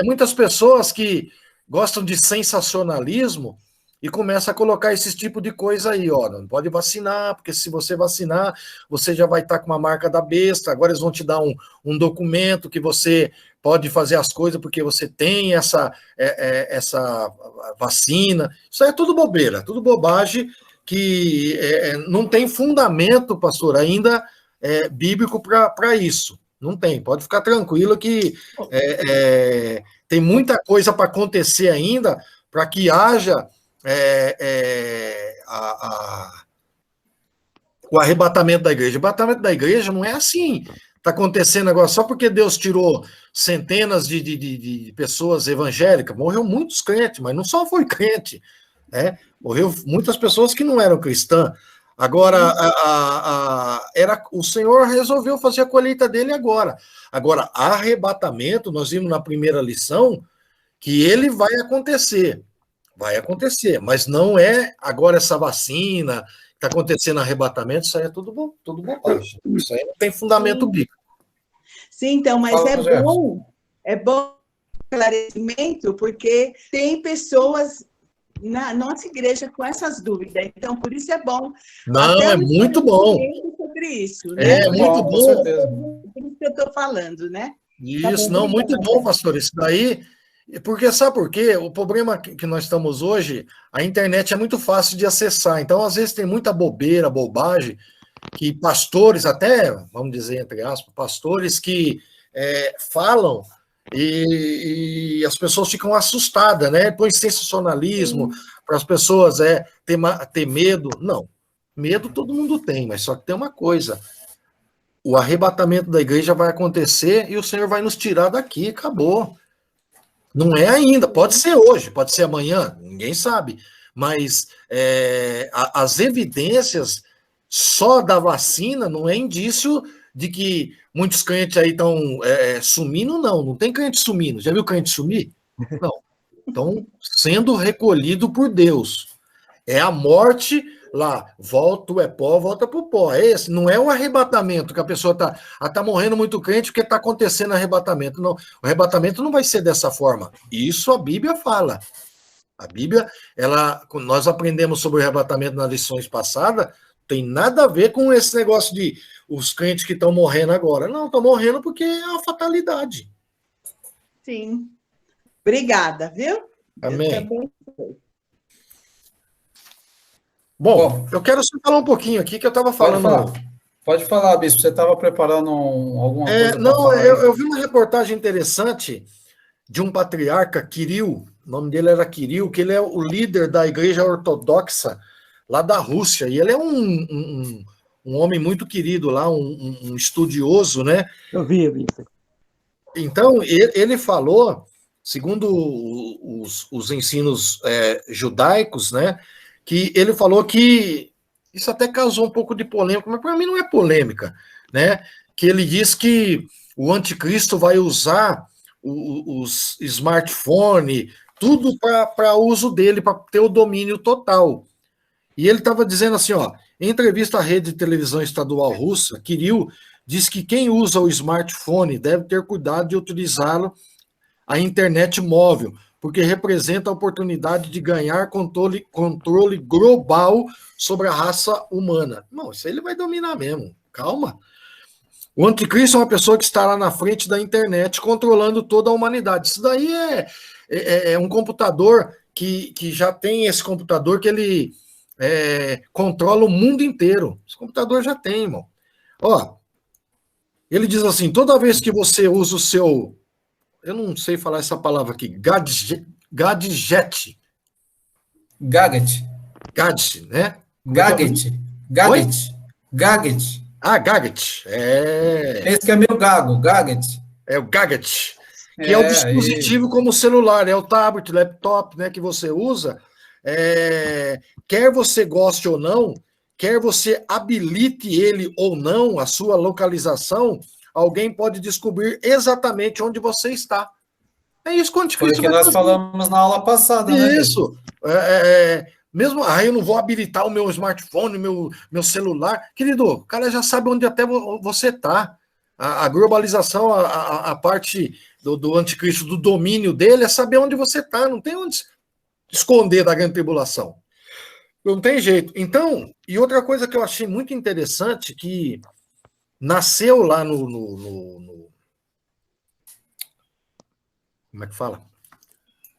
Speaker 1: Muitas pessoas que gostam de sensacionalismo e começa a colocar esse tipo de coisa aí, ó, não pode vacinar, porque se você vacinar, você já vai estar com uma marca da besta, agora eles vão te dar um documento que você pode fazer as coisas porque você tem essa vacina. Isso aí é tudo bobeira, tudo bobagem, que não tem fundamento, pastor, ainda bíblico para isso. Não tem, pode ficar tranquilo que tem muita coisa para acontecer ainda para que haja o arrebatamento da igreja. O arrebatamento da igreja não é assim. Está acontecendo agora só porque Deus tirou centenas de pessoas evangélicas. Morreu muitos crentes, mas não só foi crente. Morreu muitas pessoas que não eram cristãs. Agora, o Senhor resolveu fazer a colheita dele agora. Agora, arrebatamento, nós vimos na primeira lição que ele vai acontecer. Vai acontecer, mas não é agora essa vacina, está acontecendo arrebatamento, isso aí é tudo bobagem. Isso aí não tem fundamento bíblico.
Speaker 6: Sim, então, mas é bom esclarecimento, porque tem pessoas na nossa igreja com essas dúvidas. Então, por isso é bom.
Speaker 1: Não,
Speaker 6: Até
Speaker 1: é muito bom.
Speaker 6: sobre isso, né?
Speaker 1: É muito
Speaker 2: com
Speaker 1: bom.
Speaker 2: certeza.
Speaker 6: Por isso que eu estou falando, né?
Speaker 1: Isso, não, muito bom, pastor. Isso daí, porque sabe por quê? O problema que nós estamos hoje, a internet é muito fácil de acessar. Então, às vezes, tem muita bobeira, bobagem, que pastores, até, vamos dizer, entre aspas, pastores que falam e as pessoas ficam assustadas, né? Põe sensacionalismo para as pessoas ter medo. Não, medo todo mundo tem, mas só que tem uma coisa: o arrebatamento da igreja vai acontecer e o Senhor vai nos tirar daqui, acabou. Não é ainda, pode ser hoje, pode ser amanhã, ninguém sabe. Mas as evidências só da vacina não é indício de que muitos crentes aí estão sumindo, não. Não tem crente sumindo. Já viu crente sumir? Não. Estão sendo recolhido por Deus. É a morte lá, volta é pó, volta para o pó. É esse, não é o arrebatamento que a pessoa tá morrendo muito crente porque está acontecendo arrebatamento. Não, o arrebatamento não vai ser dessa forma. Isso a Bíblia fala. A Bíblia, nós aprendemos sobre o arrebatamento nas lições passadas, tem nada a ver com esse negócio de os crentes que estão morrendo agora. Não, estão morrendo porque é uma fatalidade.
Speaker 6: Sim. Obrigada, viu?
Speaker 1: Amém. Bom, eu quero só falar um pouquinho aqui que eu estava falando.
Speaker 2: Pode falar, bispo. Você estava preparando alguma coisa?
Speaker 1: Não, eu vi uma reportagem interessante de um patriarca, Kirill, o nome dele era Kirill, que ele é o líder da igreja ortodoxa lá da Rússia, e ele é um homem muito querido lá, um estudioso, né?
Speaker 4: Eu vi isso.
Speaker 1: Então, ele falou, segundo os ensinos judaicos, né, que ele falou que isso até causou um pouco de polêmica, mas para mim não é polêmica, né? Que ele diz que o anticristo vai usar os smartphones, tudo para uso dele, para ter o domínio total. E ele estava dizendo assim, ó, em entrevista à rede de televisão estadual russa, Kirill diz que quem usa o smartphone deve ter cuidado de utilizá-lo a internet móvel, porque representa a oportunidade de ganhar controle global sobre a raça humana. Não, isso aí ele vai dominar mesmo. Calma. O anticristo é uma pessoa que estará na frente da internet, controlando toda a humanidade. Isso daí é um computador que já tem esse computador que ele controla o mundo inteiro. Esse computador já tem, irmão. Ó, ele diz assim, toda vez que você usa o seu... Eu não sei falar essa palavra aqui. Gadget.
Speaker 2: Gadget.
Speaker 1: Né?
Speaker 2: Gadget.
Speaker 1: Ah, gadget.
Speaker 2: Esse que é meu gago, gadget.
Speaker 1: É o gadget. Que é o dispositivo como o celular, é o tablet, laptop, né, que você usa. Quer você goste ou não, quer você habilite ele ou não, a sua localização, alguém pode descobrir exatamente onde você está. É isso que o anticristo
Speaker 2: vai fazer. Foi o que nós falamos na aula passada, né?
Speaker 1: Isso. Mesmo, eu não vou habilitar o meu smartphone, meu celular. Querido, o cara já sabe onde até você está. A globalização, a parte do anticristo, do domínio dele, é saber onde você está. Não tem onde esconder da grande tribulação. Não tem jeito. Então, e outra coisa que eu achei muito interessante, que nasceu lá como é que fala?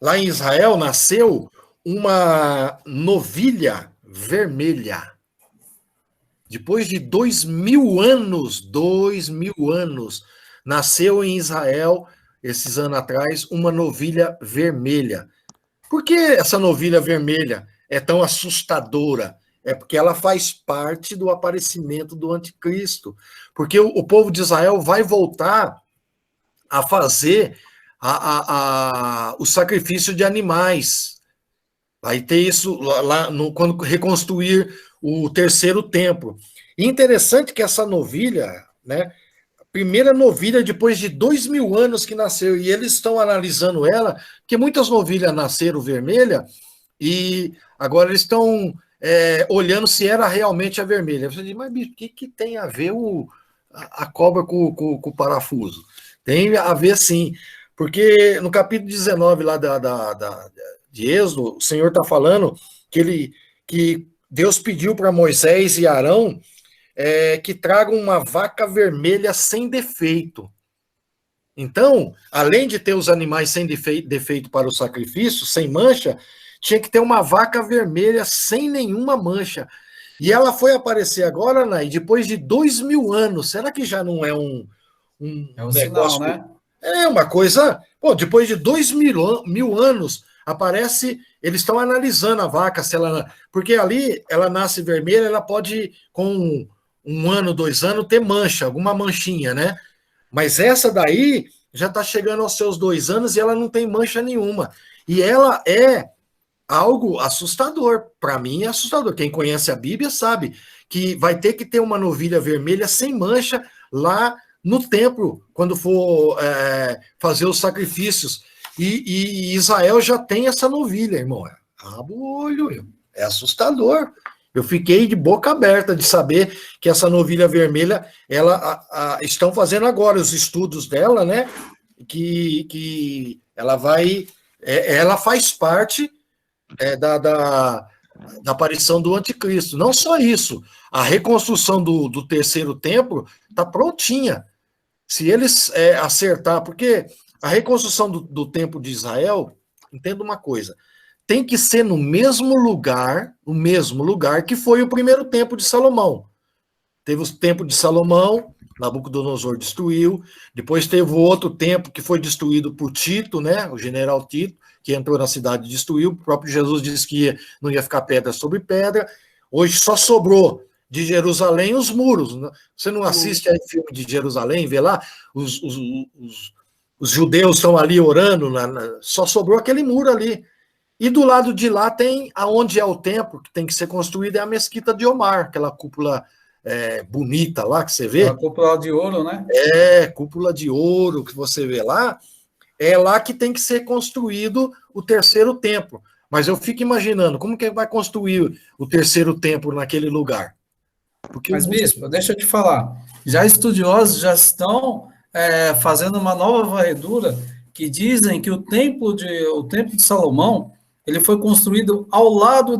Speaker 1: Lá em Israel nasceu uma novilha vermelha. Depois de 2000 anos, nasceu em Israel, esses anos atrás, uma novilha vermelha. Por que essa novilha vermelha é tão assustadora? É porque ela faz parte do aparecimento do anticristo. Porque o povo de Israel vai voltar a fazer o sacrifício de animais. Vai ter isso lá quando reconstruir o terceiro templo. E interessante que essa novilha, né, a primeira novilha depois de 2000 anos que nasceu, e eles estão analisando ela, porque muitas novilhas nasceram vermelha, e agora eles estão olhando se era realmente a vermelha. Você diz, mas bicho, o que tem a ver a cobra com o parafuso? Tem a ver sim, porque no capítulo 19 lá de Êxodo, o Senhor está falando que Deus pediu para Moisés e Arão que tragam uma vaca vermelha sem defeito. Então, além de ter os animais sem defeito para o sacrifício, sem mancha, tinha que ter uma vaca vermelha sem nenhuma mancha. E ela foi aparecer agora, Nay, depois de 2000 anos. Será que já não é um
Speaker 2: negócio, sinal, né?
Speaker 1: É uma coisa... Pô, depois de 2000 anos, aparece... Eles estão analisando a vaca, se ela... Porque ali, ela nasce vermelha, ela pode, com 1 ano, 2 anos, ter mancha, alguma manchinha, né? Mas essa daí já está chegando aos seus 2 anos e ela não tem mancha nenhuma. E ela é algo assustador. Para mim é assustador. Quem conhece a Bíblia sabe que vai ter que ter uma novilha vermelha sem mancha lá no templo, quando for fazer os sacrifícios. E Israel já tem essa novilha, irmão. Abre o olho, é assustador. Eu fiquei de boca aberta de saber que essa novilha vermelha, estão fazendo agora os estudos dela, né? Que ela vai... ela faz parte da aparição do anticristo. Não só isso, a reconstrução do terceiro templo está prontinha. Se eles acertar, porque a reconstrução do templo de Israel, entenda uma coisa, tem que ser no mesmo lugar que foi o primeiro templo de Salomão. Teve o templo de Salomão, Nabucodonosor destruiu, depois teve o outro templo que foi destruído por Tito, né, o general Tito, que entrou na cidade e destruiu. O próprio Jesus disse que não ia ficar pedra sobre pedra. Hoje só sobrou de Jerusalém os muros. Você não assiste aí filme de Jerusalém, vê lá, os judeus estão ali orando, só sobrou aquele muro ali. E do lado de lá tem aonde é o templo, que tem que ser construído, é a Mesquita de Omar, aquela cúpula bonita lá que você vê.
Speaker 2: A cúpula de ouro, né?
Speaker 1: Cúpula de ouro que você vê lá. É lá que tem que ser construído o terceiro templo. Mas eu fico imaginando, como que vai construir o terceiro templo naquele lugar?
Speaker 2: Mas, bispo, deixa eu te falar. Já estudiosos já estão fazendo uma nova varredura que dizem que o templo de Salomão, ele foi construído ao lado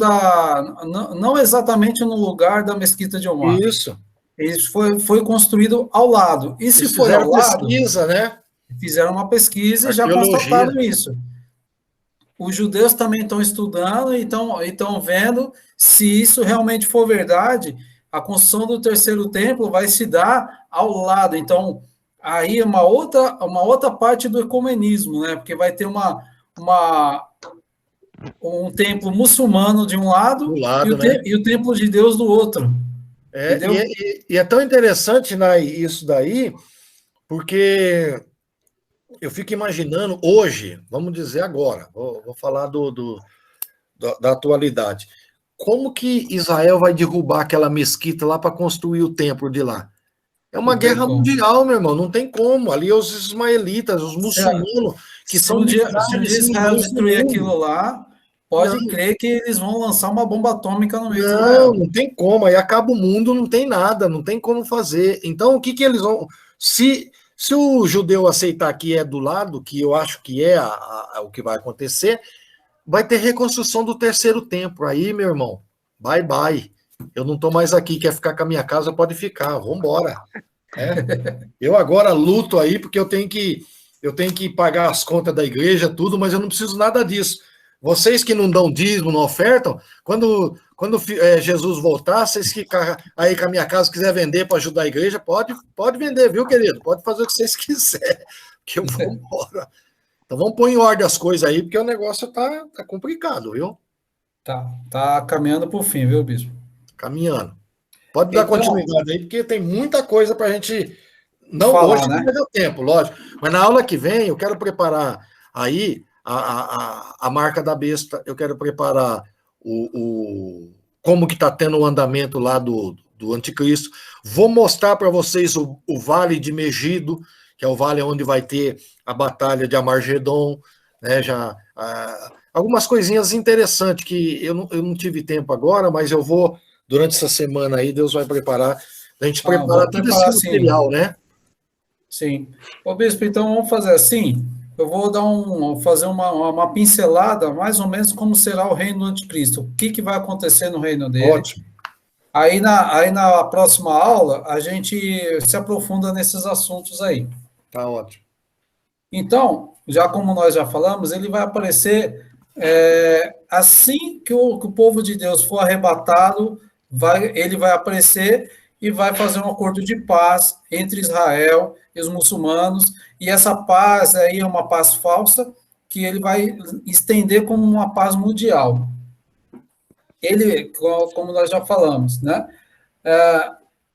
Speaker 2: não exatamente no lugar da Mesquita de Omar.
Speaker 1: Isso.
Speaker 2: Ele foi construído ao lado. E se for ao lado...
Speaker 1: pesquisa, né?
Speaker 2: Fizeram uma pesquisa e já constataram isso. Os judeus também estão estudando e estão vendo se isso realmente for verdade. A construção do terceiro templo vai se dar ao lado. Então, aí é uma outra parte do ecumenismo, né? Porque vai ter um templo muçulmano de um lado, e o templo de Deus do outro.
Speaker 1: E é tão interessante, Nay, isso daí, porque eu fico imaginando hoje, vamos dizer agora, vou falar da atualidade. Como que Israel vai derrubar aquela mesquita lá para construir o templo de lá? É uma guerra mundial, meu irmão, não tem como. Ali os ismaelitas, os muçulmanos, que são...
Speaker 2: Se um dia Israel destruir aquilo lá, pode crer que eles vão lançar uma bomba atômica no meio de Israel.
Speaker 1: Não tem como. Aí acaba o mundo, não tem nada, não tem como fazer. Então, o que eles vão... Se o judeu aceitar que é do lado, que eu acho que é o que vai acontecer, vai ter reconstrução do terceiro templo. Aí, meu irmão, bye, bye. Eu não estou mais aqui, quer ficar com a minha casa, pode ficar, vamos embora. Eu agora luto aí, porque eu tenho que pagar as contas da igreja, tudo, mas eu não preciso nada disso. Vocês que não dão dízimo, não ofertam, quando Jesus voltar, vocês que aí com a minha casa quiser vender para ajudar a igreja, pode vender, viu, querido? Pode fazer o que vocês quiserem, que eu vou embora. Então vamos pôr em ordem as coisas aí, porque o negócio tá complicado, viu?
Speaker 2: Tá caminhando para o fim, viu, bispo?
Speaker 1: Caminhando. Pode dar continuidade aí, porque tem muita coisa para a gente... Não,
Speaker 2: falar,
Speaker 1: hoje não vai dar tempo, lógico. Mas na aula que vem, eu quero preparar aí a marca da besta, eu quero preparar como que está tendo o andamento lá do anticristo. Vou mostrar para vocês o vale de Megido, que é o vale onde vai ter a batalha de Amargedon, né? Algumas coisinhas interessantes que eu não tive tempo agora, mas eu vou, durante essa semana aí, Deus vai preparar, a gente prepara todo esse material, né?
Speaker 2: Sim. Ô, bispo, então vamos fazer assim, eu vou fazer uma pincelada, mais ou menos, como será o reino do anticristo. O que vai acontecer no reino dele.
Speaker 1: Ótimo.
Speaker 2: Aí na próxima aula, a gente se aprofunda nesses assuntos aí.
Speaker 1: Tá ótimo.
Speaker 2: Então, já como nós já falamos, ele vai aparecer assim que o povo de Deus for arrebatado, ele vai aparecer e vai fazer um acordo de paz entre Israel e os muçulmanos, e essa paz aí é uma paz falsa, que ele vai estender como uma paz mundial. Ele, como nós já falamos, né?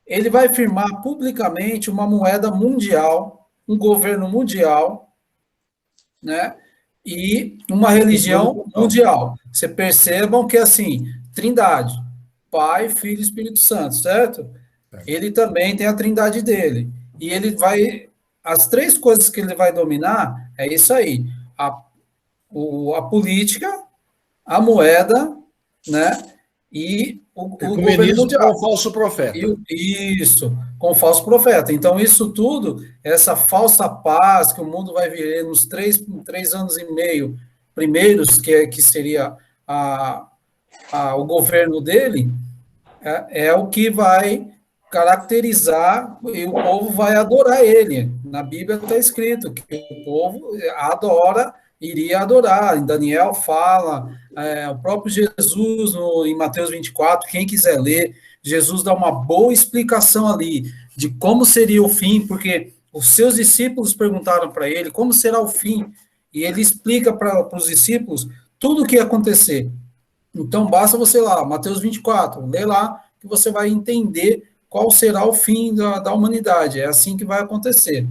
Speaker 2: Ele vai firmar publicamente uma moeda mundial, um governo mundial, né? E uma religião mundial. Você percebam que, assim, Trindade, Pai, Filho e Espírito Santo, certo? Ele também tem a trindade dele. E ele vai... As três coisas que ele vai dominar é isso aí. A política, a moeda, né? E o governo mundial.
Speaker 1: Com o falso profeta.
Speaker 2: Isso, com o falso profeta. Então, isso tudo, essa falsa paz que o mundo vai viver nos 3 anos e meio primeiros, que seria o governo dele, é o que vai caracterizar, e o povo vai adorar ele. Na Bíblia está escrito que o povo iria adorar. Em Daniel fala, o próprio Jesus, em Mateus 24, quem quiser ler, Jesus dá uma boa explicação ali de como seria o fim, porque os seus discípulos perguntaram para ele como será o fim, e ele explica para os discípulos tudo o que ia acontecer. Então, basta você lá, Mateus 24, lê lá, que você vai entender qual será o fim da humanidade. É assim que vai acontecer.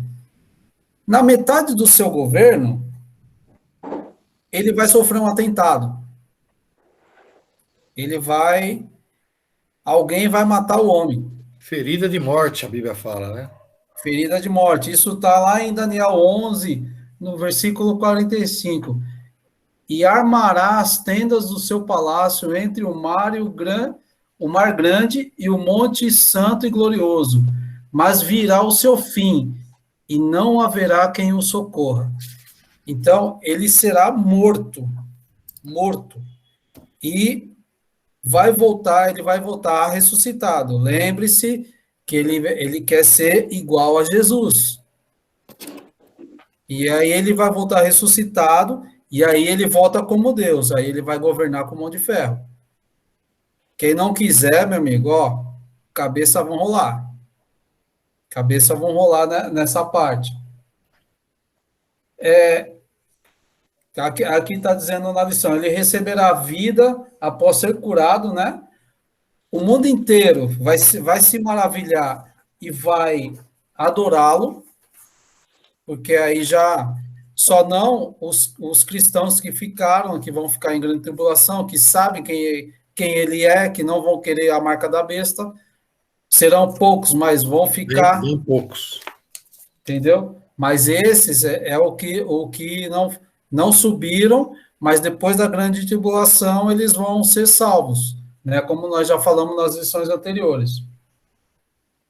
Speaker 2: Na metade do seu governo, ele vai sofrer um atentado. Alguém vai matar o homem.
Speaker 1: Ferida de morte, a Bíblia fala, né?
Speaker 2: Ferida de morte. Isso está lá em Daniel 11, no versículo 45. E armará as tendas do seu palácio entre o mar grande e o monte santo e glorioso. Mas virá o seu fim, e não haverá quem o socorra. Então, ele será morto. E ele vai voltar ressuscitado. Lembre-se que ele quer ser igual a Jesus. E aí ele vai voltar ressuscitado, e aí ele volta como Deus, aí ele vai governar com mão de ferro. Quem não quiser, meu amigo, cabeça vão rolar. Cabeça vão rolar nessa parte. Aqui está dizendo na lição, ele receberá vida após ser curado, né? O mundo inteiro vai se maravilhar e vai adorá-lo, porque aí já só não os cristãos que vão ficar em grande tribulação, que sabem quem ele é, que não vão querer a marca da besta, serão poucos, mas vão ficar...
Speaker 1: Bem poucos.
Speaker 2: Entendeu? Mas esses o que não subiram, mas depois da grande tribulação eles vão ser salvos, né? Como nós já falamos nas lições anteriores.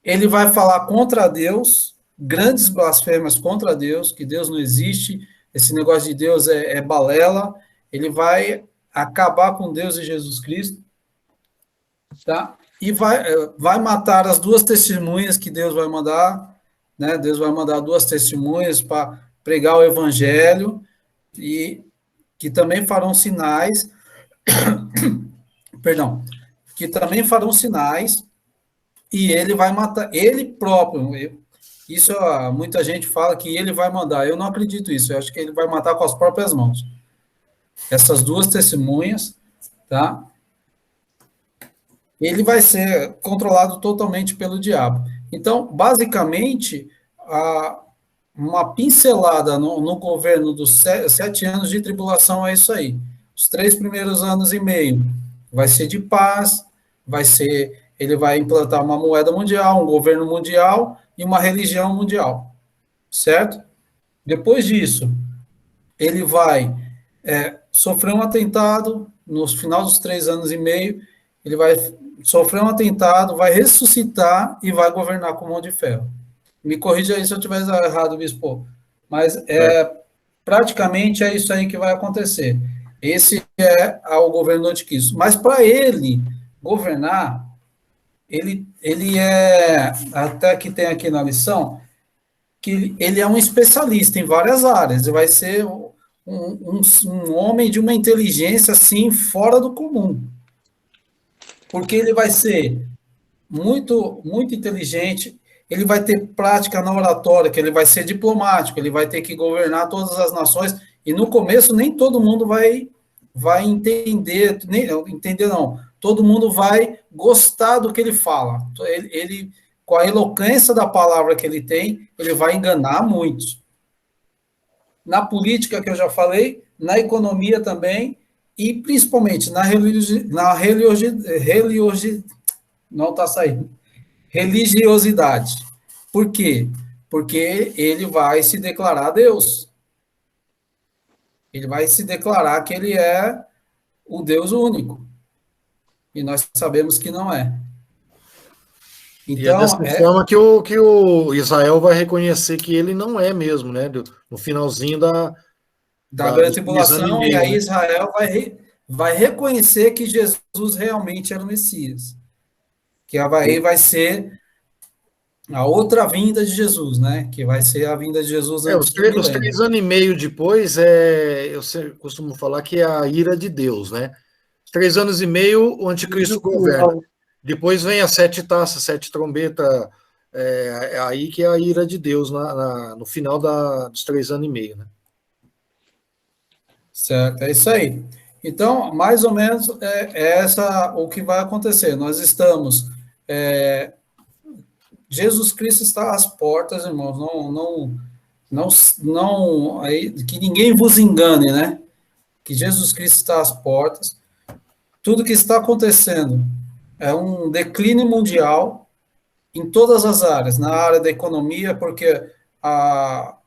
Speaker 2: Ele vai falar contra Deus, grandes blasfêmias contra Deus, que Deus não existe, esse negócio de Deus é balela, ele vai acabar com Deus e Jesus Cristo, tá? E vai matar as 2 testemunhas que Deus vai mandar, né? Deus vai mandar 2 testemunhas para pregar o evangelho, e que também farão sinais, que também farão sinais, e ele vai matar, ele próprio. Isso, muita gente fala que ele vai mandar. Eu não acredito nisso. Eu acho que ele vai matar com as próprias mãos. Essas 2 testemunhas, tá? Ele vai ser controlado totalmente pelo diabo. Então, basicamente, uma pincelada no governo dos 7 anos de tribulação é isso aí. Os 3 primeiros anos e meio vai ser de paz, ele vai implantar uma moeda mundial, um governo mundial e uma religião mundial, certo? Depois disso, ele vai sofrer um atentado, no final dos 3 anos e meio, ele vai sofrer um atentado, vai ressuscitar e vai governar com mão de ferro. Me corrija aí se eu estiver errado, bispo, mas praticamente é isso aí que vai acontecer. Esse é o governo do anticristo. Mas para ele governar, ele é, até que tem aqui na lição, que ele é um especialista em várias áreas, ele vai ser um homem de uma inteligência, assim, fora do comum, porque ele vai ser muito, muito inteligente, ele vai ter prática na oratória, que ele vai ser diplomático, ele vai ter que governar todas as nações, e no começo nem todo mundo vai entender, nem entender não, todo mundo vai gostar do que ele fala. Ele, com a eloquência da palavra que ele tem, ele vai enganar muitos. Na política, que eu já falei, na economia também, e principalmente na não está saindo, religiosidade. Por quê? Porque ele vai se declarar Deus. Ele vai se declarar que ele é o Deus único. E nós sabemos que não é.
Speaker 1: Então, e é dessa forma que o Israel vai reconhecer que ele não é mesmo, né? No finalzinho da
Speaker 2: grande tribulação, e aí Israel vai reconhecer que Jesus realmente era o Messias. Que aí vai ser a outra vinda de Jesus, né? Que vai ser a vinda de Jesus antes do milênio.
Speaker 1: Os 3 anos e meio depois, eu costumo falar que é a ira de Deus, né? 3 anos e meio, o anticristo governa. Depois vem as 7 taças, 7 trombetas, é aí que é a ira de Deus no final dos 3 anos e meio, né?
Speaker 2: Certo, é isso aí. Então, mais ou menos, o que vai acontecer. Nós estamos... Jesus Cristo está às portas, irmãos, não que ninguém vos engane, né? Que Jesus Cristo está às portas. Tudo que está acontecendo é um declínio mundial em todas as áreas, na área da economia, porque a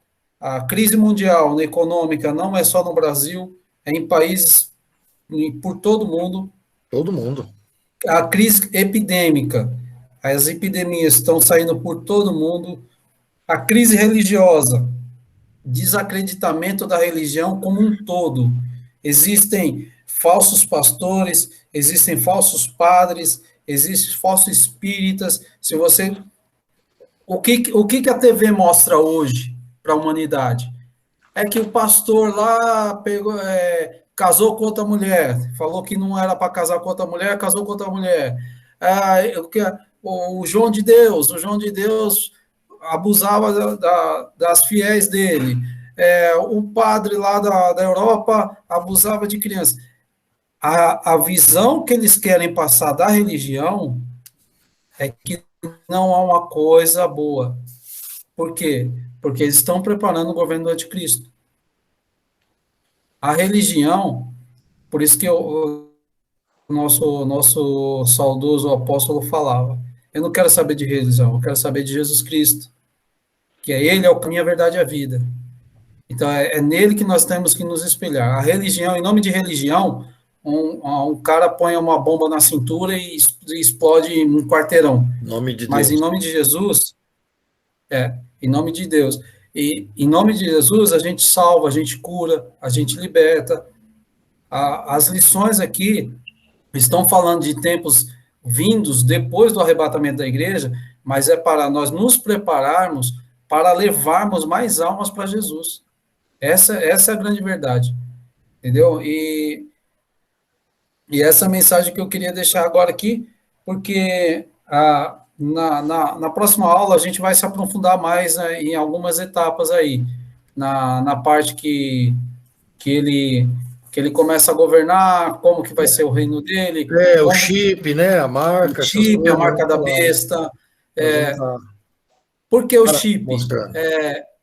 Speaker 2: crise mundial econômica não é só no Brasil, é em países por todo mundo.
Speaker 1: Todo mundo.
Speaker 2: A crise epidêmica, as epidemias estão saindo por todo mundo. A crise religiosa, desacreditamento da religião como um todo. Existem falsos pastores, existem falsos padres, existem falsos espíritas. Se você... O que a TV mostra hoje para a humanidade? É que o pastor lá casou com outra mulher, falou que não era para casar com outra mulher, casou com outra mulher. O João de Deus abusava das fiéis dele. O padre lá da Europa abusava de crianças. A visão que eles querem passar da religião é que não há uma coisa boa. Por quê? Porque eles estão preparando o governo do anticristo. A religião, por isso que o nosso saudoso apóstolo falava, eu não quero saber de religião, eu quero saber de Jesus Cristo, que ele é o caminho, a verdade e a vida. Então, é nele que nós temos que nos espelhar. A religião, em nome de religião, um cara põe uma bomba na cintura e explode um quarteirão.
Speaker 1: Nome de
Speaker 2: Mas
Speaker 1: Deus.
Speaker 2: em nome de Jesus, em nome de Deus. E em nome de Jesus, a gente salva, a gente cura, a gente liberta. As lições aqui estão falando de tempos vindos depois do arrebatamento da igreja, mas é para nós nos prepararmos para levarmos mais almas para Jesus. Essa é a grande verdade. Entendeu? E essa mensagem que eu queria deixar agora aqui, porque na próxima aula a gente vai se aprofundar mais, né, em algumas etapas aí, na parte que ele começa a governar, como que vai ser o reino dele.
Speaker 1: O chip, né, a marca.
Speaker 2: O chip, a marca da besta. Por que o chip?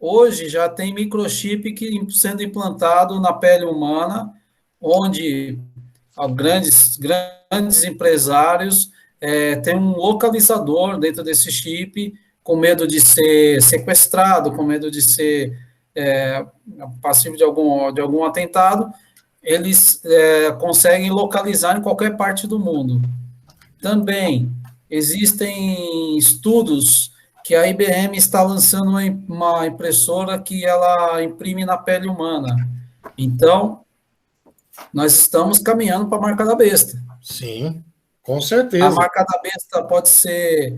Speaker 2: Hoje já tem microchip sendo implantado na pele humana, onde grandes empresários têm um localizador dentro desse chip, com medo de ser sequestrado, com medo de ser passivo de algum atentado, eles conseguem localizar em qualquer parte do mundo. Também existem estudos que a IBM está lançando uma impressora que ela imprime na pele humana. Então, nós estamos caminhando para a marca da besta.
Speaker 1: Sim, com
Speaker 2: A
Speaker 1: certeza.
Speaker 2: marca da besta pode ser...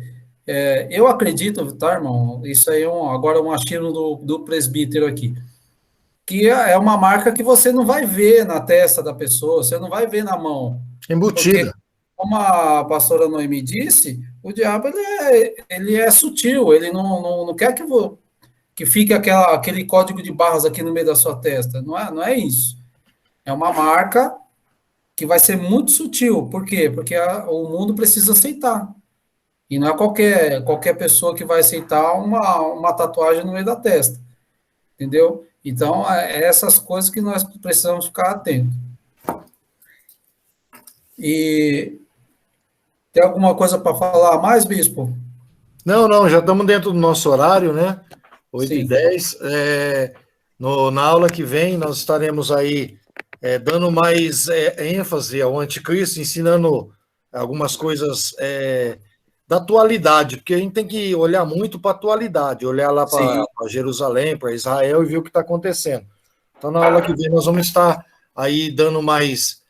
Speaker 2: eu acredito, tá, irmão? Isso aí agora um achismo do presbítero aqui. Que é uma marca que você não vai ver na testa da pessoa, você não vai ver na mão.
Speaker 1: Embutida.
Speaker 2: Porque, como a pastora Noemi disse, o diabo ele é sutil, ele não quer que fique aquele código de barras aqui no meio da sua testa. Não é isso. É uma marca que vai ser muito sutil. Por quê? Porque o mundo precisa aceitar. E não é qualquer pessoa que vai aceitar uma tatuagem no meio da testa. Entendeu? Então, é essas coisas que nós precisamos ficar atentos. E tem alguma coisa para falar mais, bispo?
Speaker 1: Não, já estamos dentro do nosso horário, né? 8h10.
Speaker 2: Sim.
Speaker 1: Na aula que vem, nós estaremos aí dando mais ênfase ao anticristo, ensinando algumas coisas da atualidade, porque a gente tem que olhar muito para a atualidade, olhar lá para Jerusalém, para Israel e ver o que está acontecendo. Então, na aula que vem, nós vamos estar aí dando mais,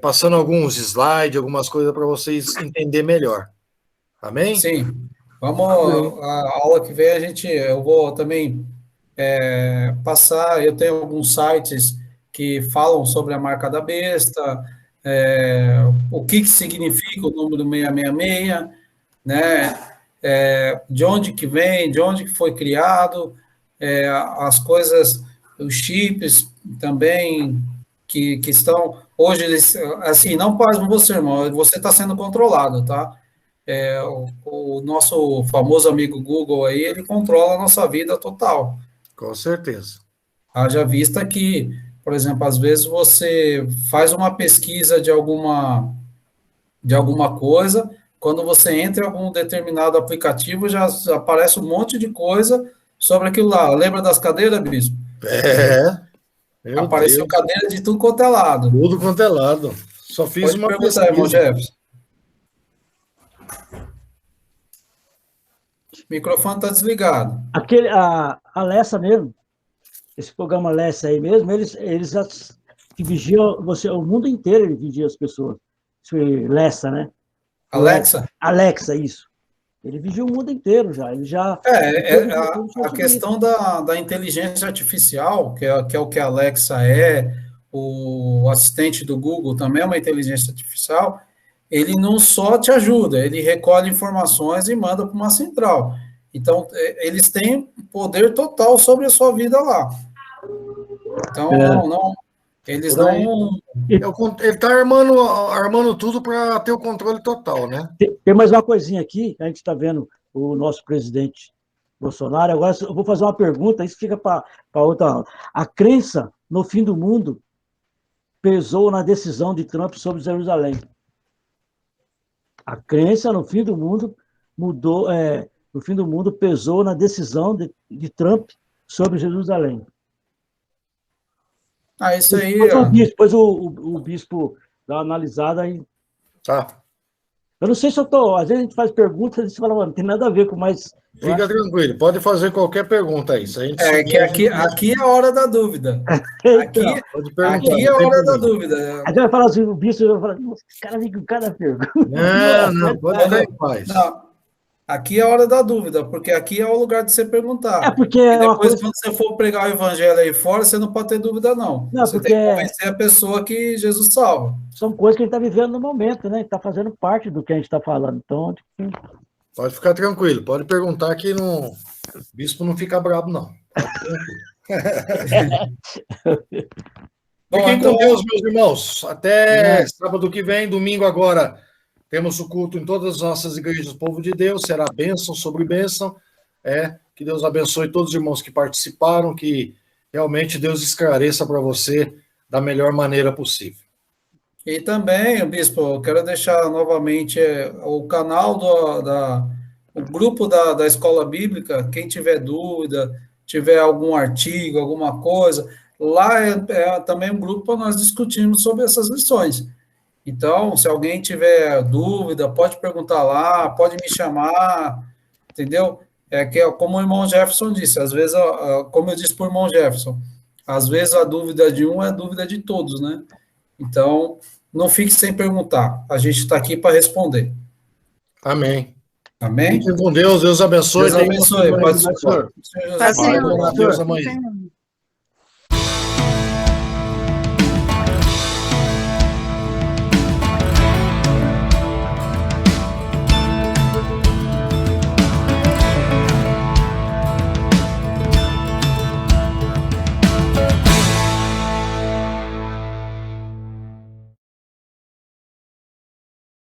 Speaker 1: passando alguns slides, algumas coisas para vocês entenderem melhor. Amém?
Speaker 2: Sim. Vamos, a aula que vem eu vou também passar, eu tenho alguns sites que falam sobre a marca da besta, o que significa o número 666, né? De onde que vem, de onde que foi criado, as coisas, os chips também que estão hoje, assim, não paz com você, irmão, você está sendo controlado, tá? O nosso famoso amigo Google aí, ele controla a nossa vida total.
Speaker 1: Com certeza.
Speaker 2: Haja vista que, por exemplo, às vezes você faz uma pesquisa de alguma coisa, quando você entra em algum determinado aplicativo, já aparece um monte de coisa sobre aquilo lá. Lembra das cadeiras, bispo? Apareceu cadeira de tudo quanto é lado.
Speaker 1: Tudo quanto é lado. Só fiz
Speaker 2: Pode
Speaker 1: uma
Speaker 2: perguntar,
Speaker 1: pesquisa.
Speaker 2: irmão Jefferson. O microfone está desligado.
Speaker 4: A Alessa mesmo, esse programa Alessa aí mesmo, eles que vigiam você, o mundo inteiro ele vigia as pessoas. Isso é Lessa, né? Alexa, isso. Ele vigia o mundo inteiro já. Ele já.
Speaker 2: A questão da inteligência artificial, que é o que a Alexa o assistente do Google também é uma inteligência artificial, ele não só te ajuda, ele recolhe informações e manda para uma central. Então, eles têm poder total sobre a sua vida lá. Então, eles não...
Speaker 1: Ele está armando tudo para ter o controle total, né?
Speaker 4: Tem mais uma coisinha aqui, a gente está vendo o nosso presidente Bolsonaro. Agora, eu vou fazer uma pergunta, isso fica para outra aula. A crença no fim do mundo pesou na decisão de Trump sobre Jerusalém. A crença no fim do mundo no fim do mundo pesou na decisão de Trump sobre Jerusalém.
Speaker 2: Isso aí...
Speaker 4: Depois o bispo dá uma analisada aí.
Speaker 1: Tá.
Speaker 4: Eu não sei se eu estou... Às vezes a gente faz perguntas e você fala, mano, não tem nada a ver com mais...
Speaker 1: Fica tranquilo, pode fazer qualquer pergunta aí.
Speaker 2: Que aqui é a hora da dúvida. Aqui é a hora da dúvida.
Speaker 4: Aí vai falar assim, o bispo vai falar, esse cara vem com cada pergunta.
Speaker 1: Não, pode ficar em paz.
Speaker 2: Não, aqui é a hora da dúvida, porque aqui é o lugar de você perguntar.
Speaker 4: Porque
Speaker 2: e depois, quando você for pregar o evangelho aí fora, você não pode ter dúvida, não. Você tem que convencer a pessoa que Jesus salva.
Speaker 4: São coisas que a gente está vivendo no momento, né? Está fazendo parte do que a gente está falando. Então,
Speaker 1: pode ficar tranquilo, pode perguntar que o bispo não fica bravo, não. Fiquem com Deus, meus irmãos. Até sábado que vem, domingo agora, temos o culto em todas as nossas igrejas do povo de Deus, será bênção sobre bênção. Que Deus abençoe todos os irmãos que participaram, que realmente Deus esclareça para você da melhor maneira possível.
Speaker 2: E também, bispo, eu quero deixar novamente o canal o grupo da Escola Bíblica, quem tiver dúvida, tiver algum artigo, alguma coisa, lá é também um grupo para nós discutirmos sobre essas lições. Então, se alguém tiver dúvida, pode perguntar lá, pode me chamar, entendeu? que é como o irmão Jefferson disse, às vezes, como eu disse para o irmão Jefferson, às vezes a dúvida de um é a dúvida de todos, né? Então, não fique sem perguntar, a gente está aqui para responder.
Speaker 1: Amém.
Speaker 2: Amém?
Speaker 1: Fiquem com Deus, Deus abençoe.
Speaker 2: Deus abençoe, Pai do Senhor.
Speaker 5: Paz do Senhor.
Speaker 1: Deus amanhã.